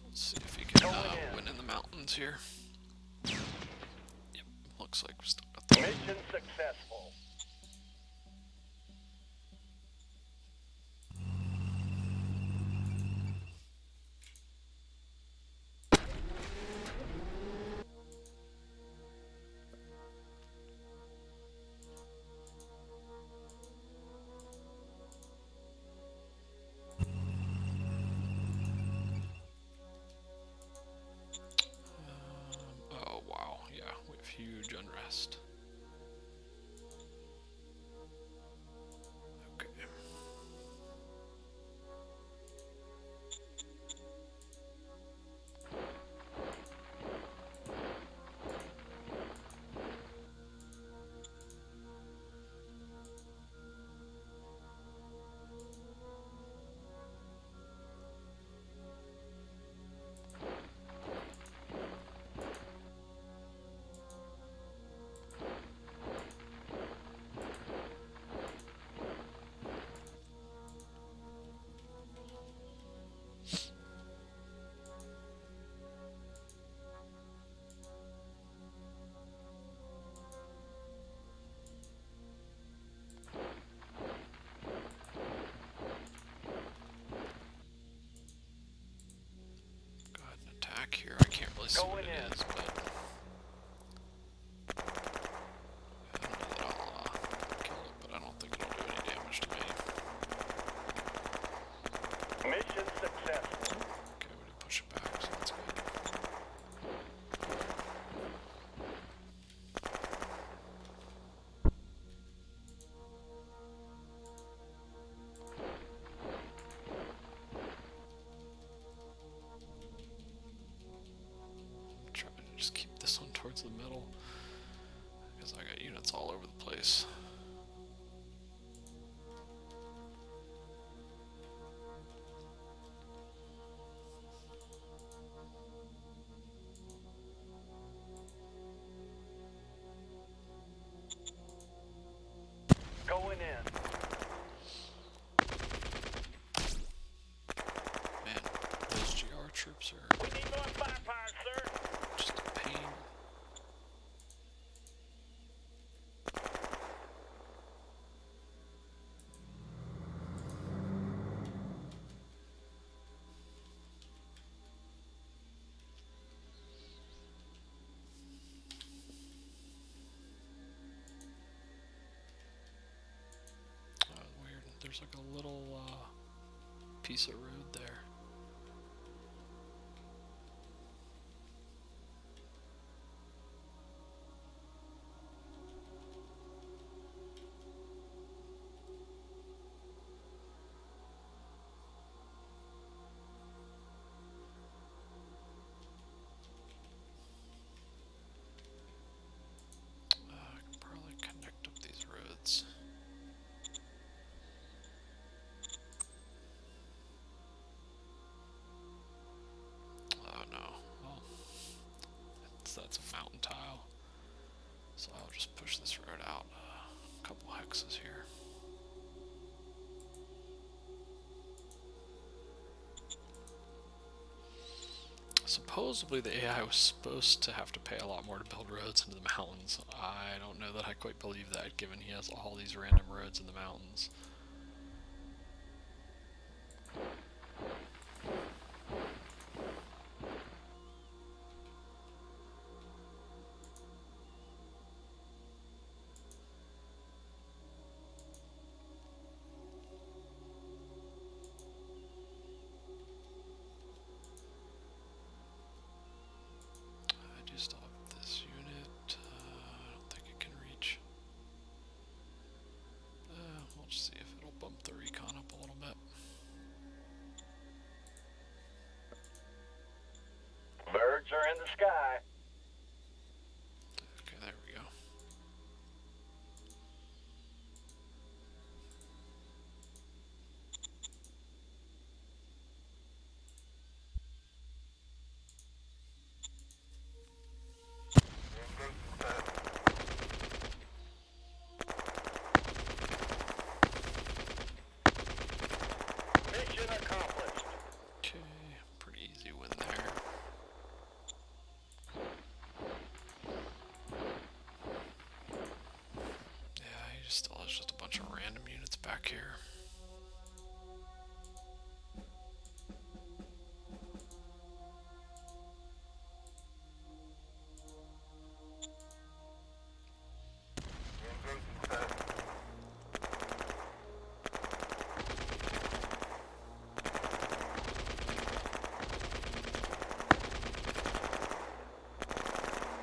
Let's see if he can Going in. win in the mountains here. Yep, looks like we still got the Mission successful. oh wow, yeah, we have huge unrest. Okay. Go ahead and attack here. I can't really see what Going it in. is, but I know that I'll kill it, but I don't think it'll do any damage to me. Mission successful. Okay, we did push it back, so that's good. I'm trying to just keep this one towards the middle, because I got units all over the place. Going in. Man, those GR troops are We need more firepower, sir. just a pain. Weird. There's like a little piece of road there. I can probably connect up these roads. boxes here. Supposedly the AI was supposed to have to pay a lot more to build roads into the mountains. I don't know that I quite believe that, given he has all these random roads in the mountains. I do still have this unit. I don't think it can reach. We'll just see if it'll bump the recon up a little bit. Birds are in the sky. Okay, there we go. Mission accomplished. Okay, pretty easy win there. Yeah, he just still has just a bunch of random units back here.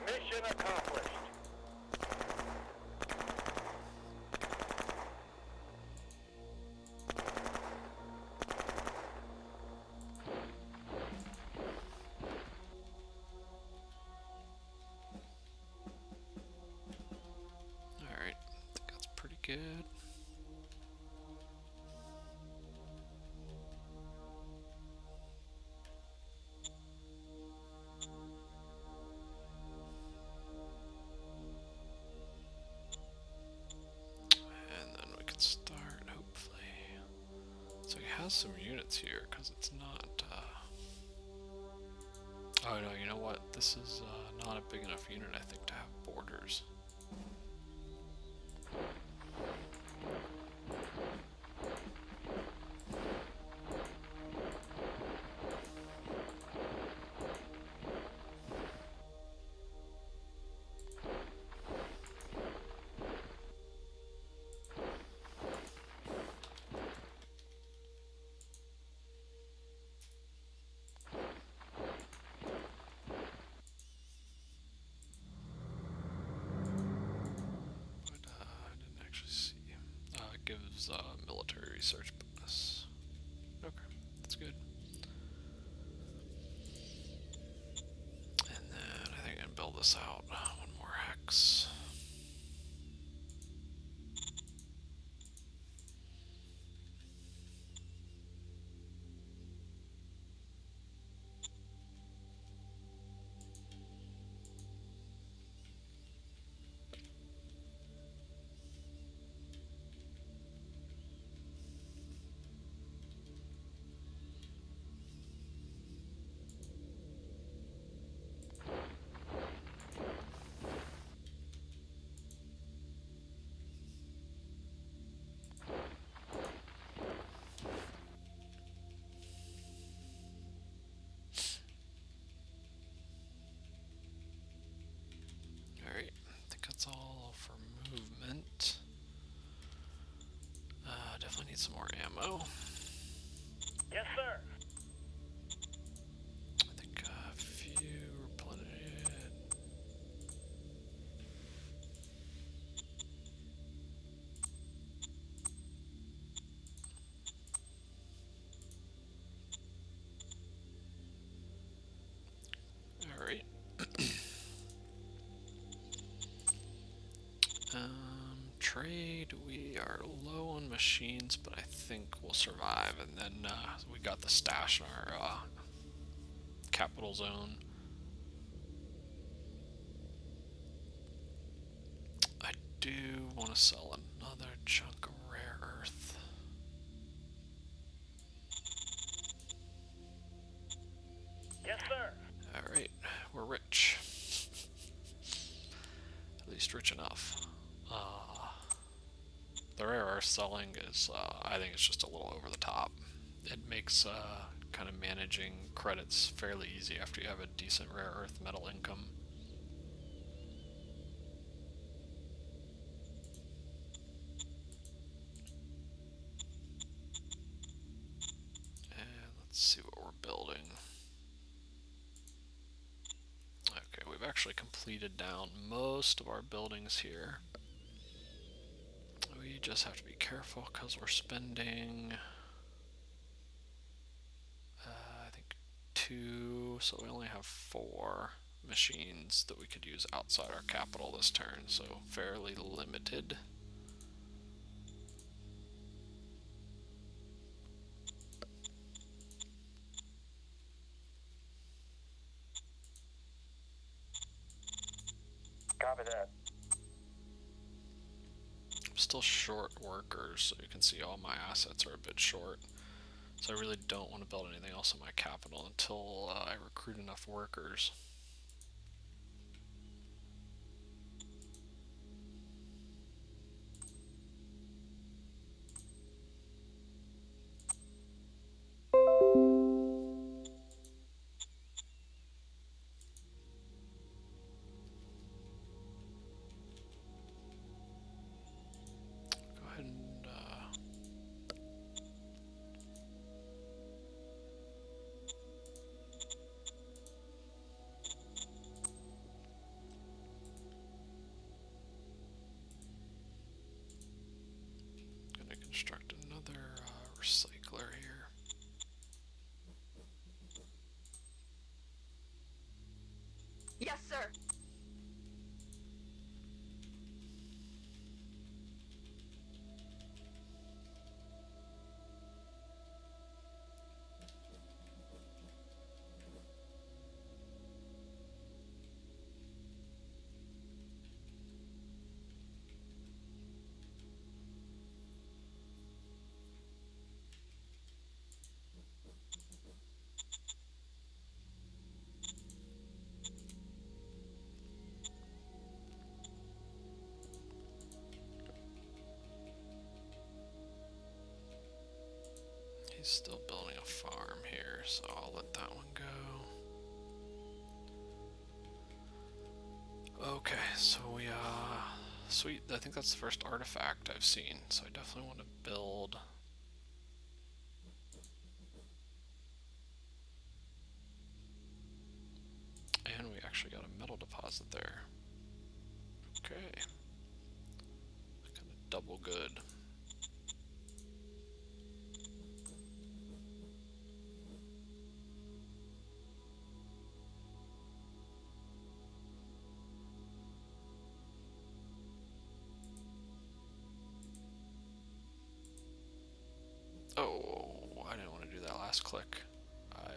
Mission accomplished. Alright, I think that's pretty good. And then we can start, hopefully. So he has some units here, because it's not, oh no, you know what? This is not a big enough unit, I think, to have borders. But I didn't actually see. It gives military research bonus. Okay, that's good. And then I think I can build this out. One more hex. Alright, I think that's all for movement. Definitely need some more ammo. Yes, sir. I think a few replenish. Alright. Trade, we are low on machines, but I think we'll survive. And then we got the stash in our capital zone. I do want to sell another the rare earth selling is, I think it's just a little over the top. It makes kind of managing credits fairly easy after you have a decent rare earth metal income. And let's see what we're building. Okay, we've actually completed down most of our buildings here. We just have to be careful because we're spending, I think, 2, so we only have 4 machines that we could use outside our capital this turn, so fairly limited. Copy that. I'm still short workers, so you can see all my assets are a bit short. So I really don't want to build anything else in my capital until I recruit enough workers. Go ahead and gonna construct another recycler here. Yes, sir. He's still building a farm here, so I'll let that one go. Okay, so we, sweet, I think that's the first artifact I've seen, so I definitely want to build. And we actually got a metal deposit there. Okay. Kind of double good. Oh, I didn't want to do that last click. I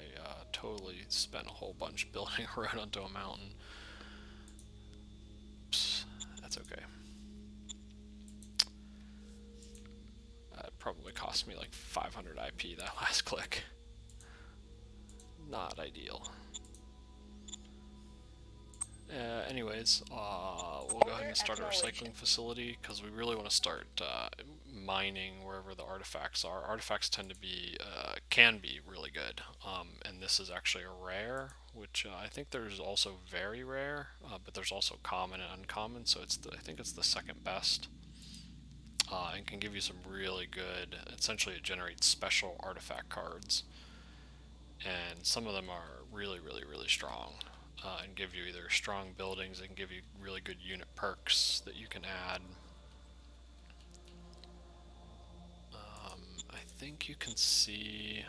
totally spent a whole bunch building a road onto a mountain. Oops, that's okay. That probably cost me like 500 IP that last click. Not ideal. Anyways, we'll go ahead and start a recycling facility because we really want to start mining wherever the artifacts are. Artifacts tend to be, can be really good, and this is actually a rare, which I think there's also very rare, but there's also common and uncommon, so I think it's the second best, and can give you some really good, essentially it generates special artifact cards, and some of them are really, really, really strong. And give you either strong buildings and give you really good unit perks that you can add. I think you can see.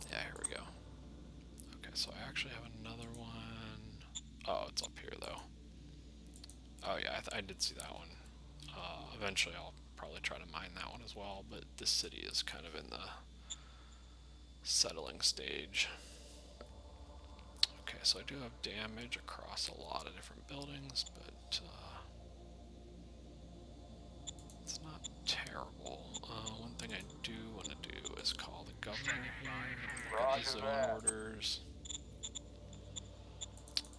Yeah, here we go. Okay, so I actually have another one. Oh, it's up here though. Oh yeah, I did see that one. Eventually, I'll probably try to mine that one as well. But this city is kind of in the settling stage. Okay, so I do have damage across a lot of different buildings, but it's not terrible. One thing I do want to do is call the governor here, get the zone orders,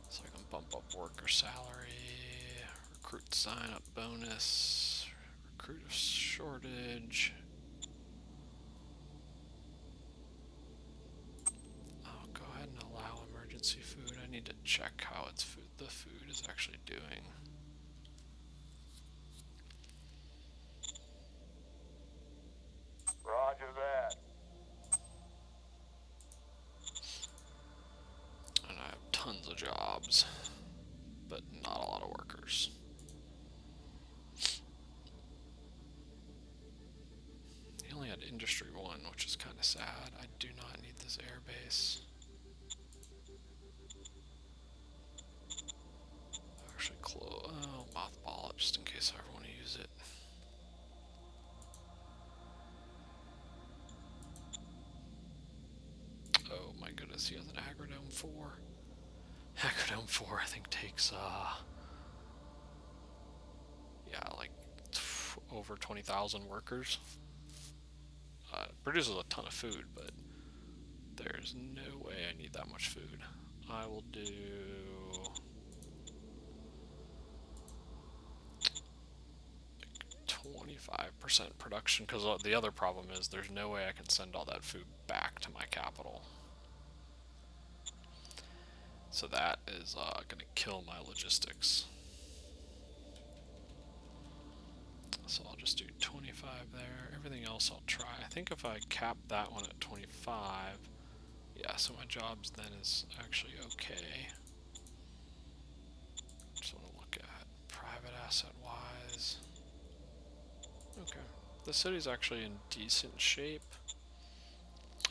so I can bump up worker salary, recruit sign-up bonus, fridge. Oh, go ahead and allow emergency food. I need to check how the food is actually doing. Roger that. And I have tons of jobs, but not a lot of workers. He only had Industry 1, which is kind of sad. I do not need this airbase. Actually, mothball it just in case I ever want to use it. Oh my goodness, he has an Agrodome 4. Agrodome 4 I think takes, yeah, like over 20,000 workers. Produces a ton of food, but there's no way I need that much food. I will do 25% production, because the other problem is there's no way I can send all that food back to my capital. So that is going to kill my logistics. So I'll just do 25 there. Everything else I'll try. I think if I cap that one at 25, yeah, so my jobs then is actually okay. Just want to look at private asset wise. Okay, the city's actually in decent shape.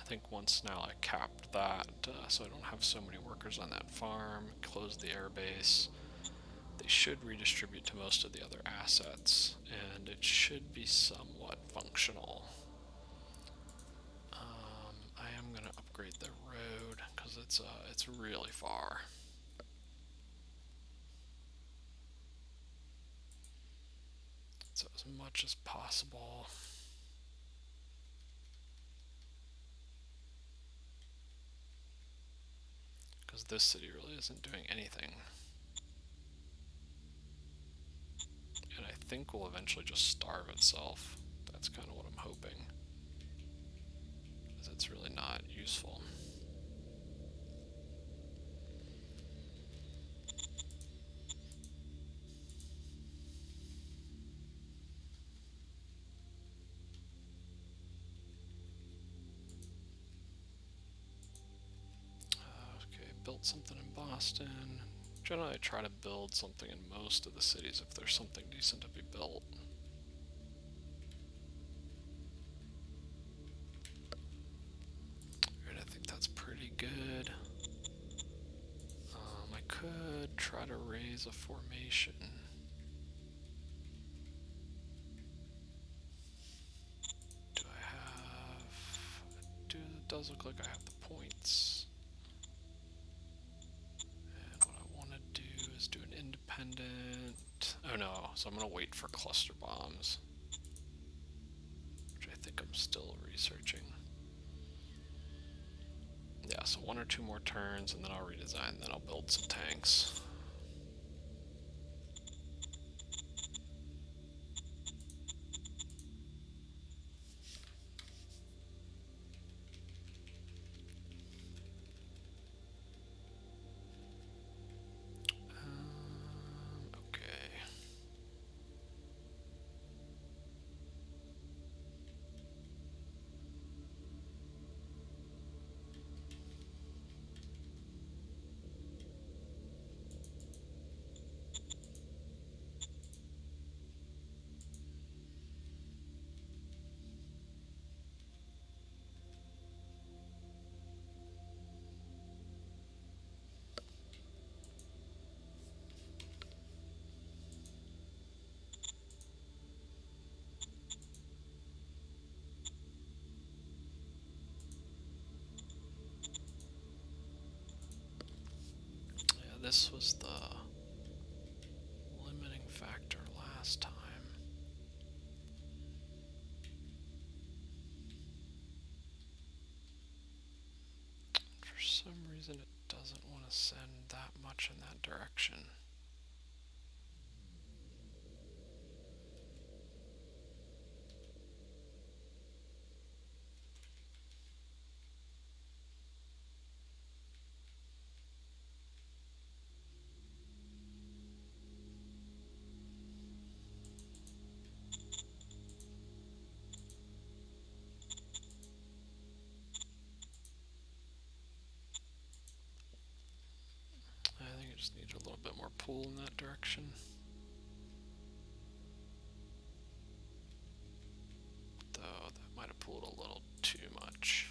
I think once now I capped that, so I don't have so many workers on that farm, close the airbase. They should redistribute to most of the other assets, and it should be somewhat functional. I am going to upgrade the road, because it's really far. So as much as possible. Because this city really isn't doing anything. And I think will eventually just starve itself. That's kind of what I'm hoping. Because it's really not useful. Okay, built something in Boston. Generally I try to build something in most of the cities if there's something decent to be built. Alright, I think that's pretty good. I could try to raise a formation. Do I have... It does look like I have the points. And what I want to do is do an independent... Oh no, so I'm going to wait for cluster bombs. Which I think I'm still researching. Yeah, so 1 or 2 more turns and then I'll redesign, then I'll build some tanks. Okay. This was the limiting factor last time. For some reason it doesn't want to send that much in that direction. pool in that direction. Though that might have pooled a little too much.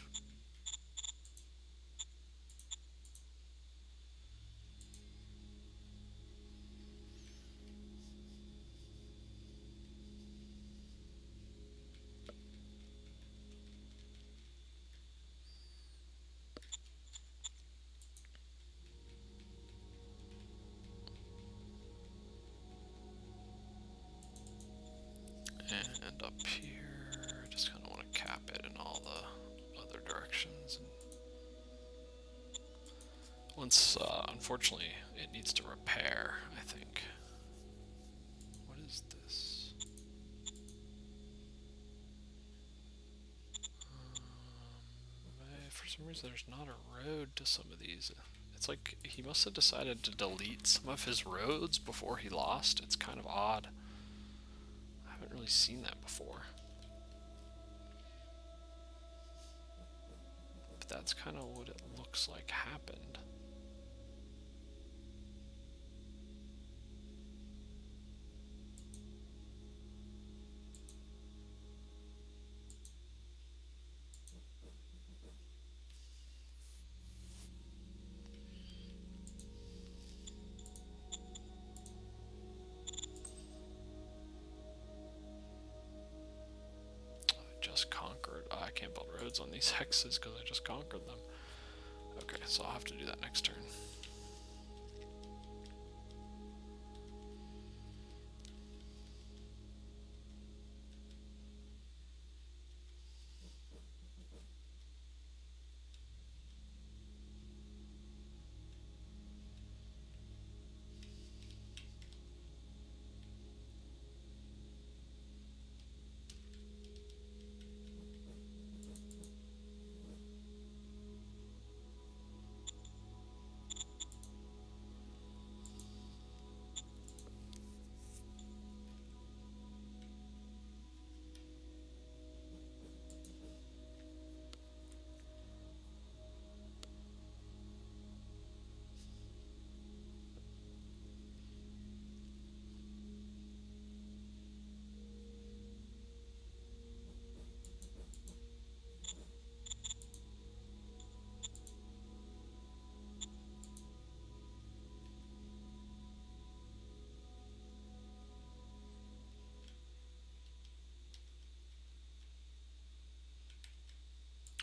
And up here, just kind of want to cap it in all the other directions. And once, unfortunately, it needs to repair, I think. What is this? For some reason, there's not a road to some of these. It's like he must have decided to delete some of his roads before he lost. It's kind of odd. I haven't really seen that before. But that's kind of what it looks like happened. Just conquered. I can't build roads on these hexes because I just conquered them. Okay, so I'll have to do that next turn.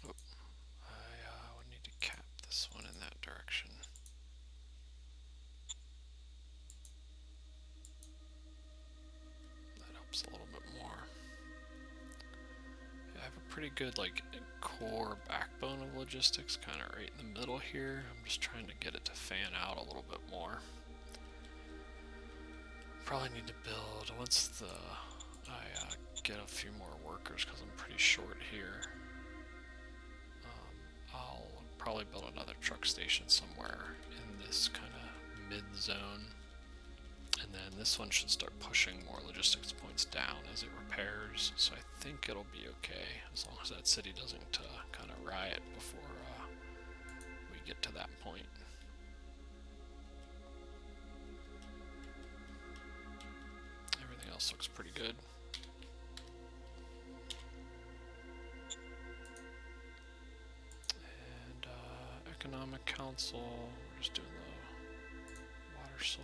I would need to cap this one in that direction. That helps a little bit more. Yeah, I have a pretty good core backbone of logistics, kind of right in the middle here. I'm just trying to get it to fan out a little bit more. Probably need to build once I get a few more workers because I'm pretty short here. I'll probably build another truck station somewhere in this kind of mid-zone. And then this one should start pushing more logistics points down as it repairs. So I think it'll be okay as long as that city doesn't kind of riot before we get to that point. Everything else looks pretty good. And Economic Council, we're just doing the water, soil,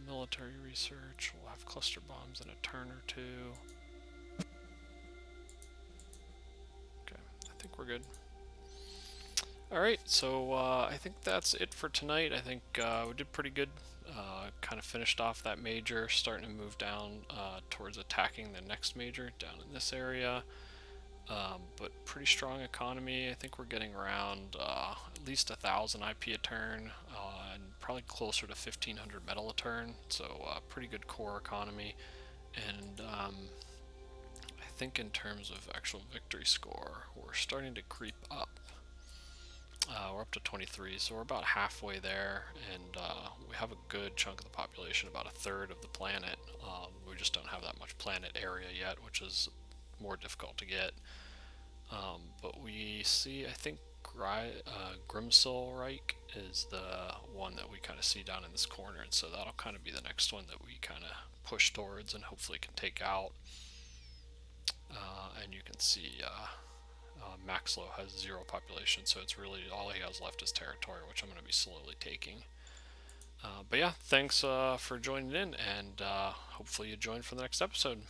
military research. We'll have cluster bombs in a turn or two. Okay, I think we're good. Alright, so I think that's it for tonight. I think we did pretty good. Kind of finished off that major, starting to move down towards attacking the next major down in this area. But pretty strong economy. I think we're getting around at least 1,000 IP a turn, and probably closer to 1,500 metal a turn. So pretty good core economy. And I think in terms of actual victory score, we're starting to creep up. We're up to 23, so we're about halfway there, and we have a good chunk of the population, about a third of the planet. We just don't have that much planet area yet, which is more difficult to get. But we see, I think, Grimselreich is the one that we kind of see down in this corner, and so that'll kind of be the next one that we kind of push towards and hopefully can take out. And you can see Maxlow has 0 population, so it's really all he has left is territory, which I'm going to be slowly taking. But yeah, thanks for joining in, and hopefully you join for the next episode.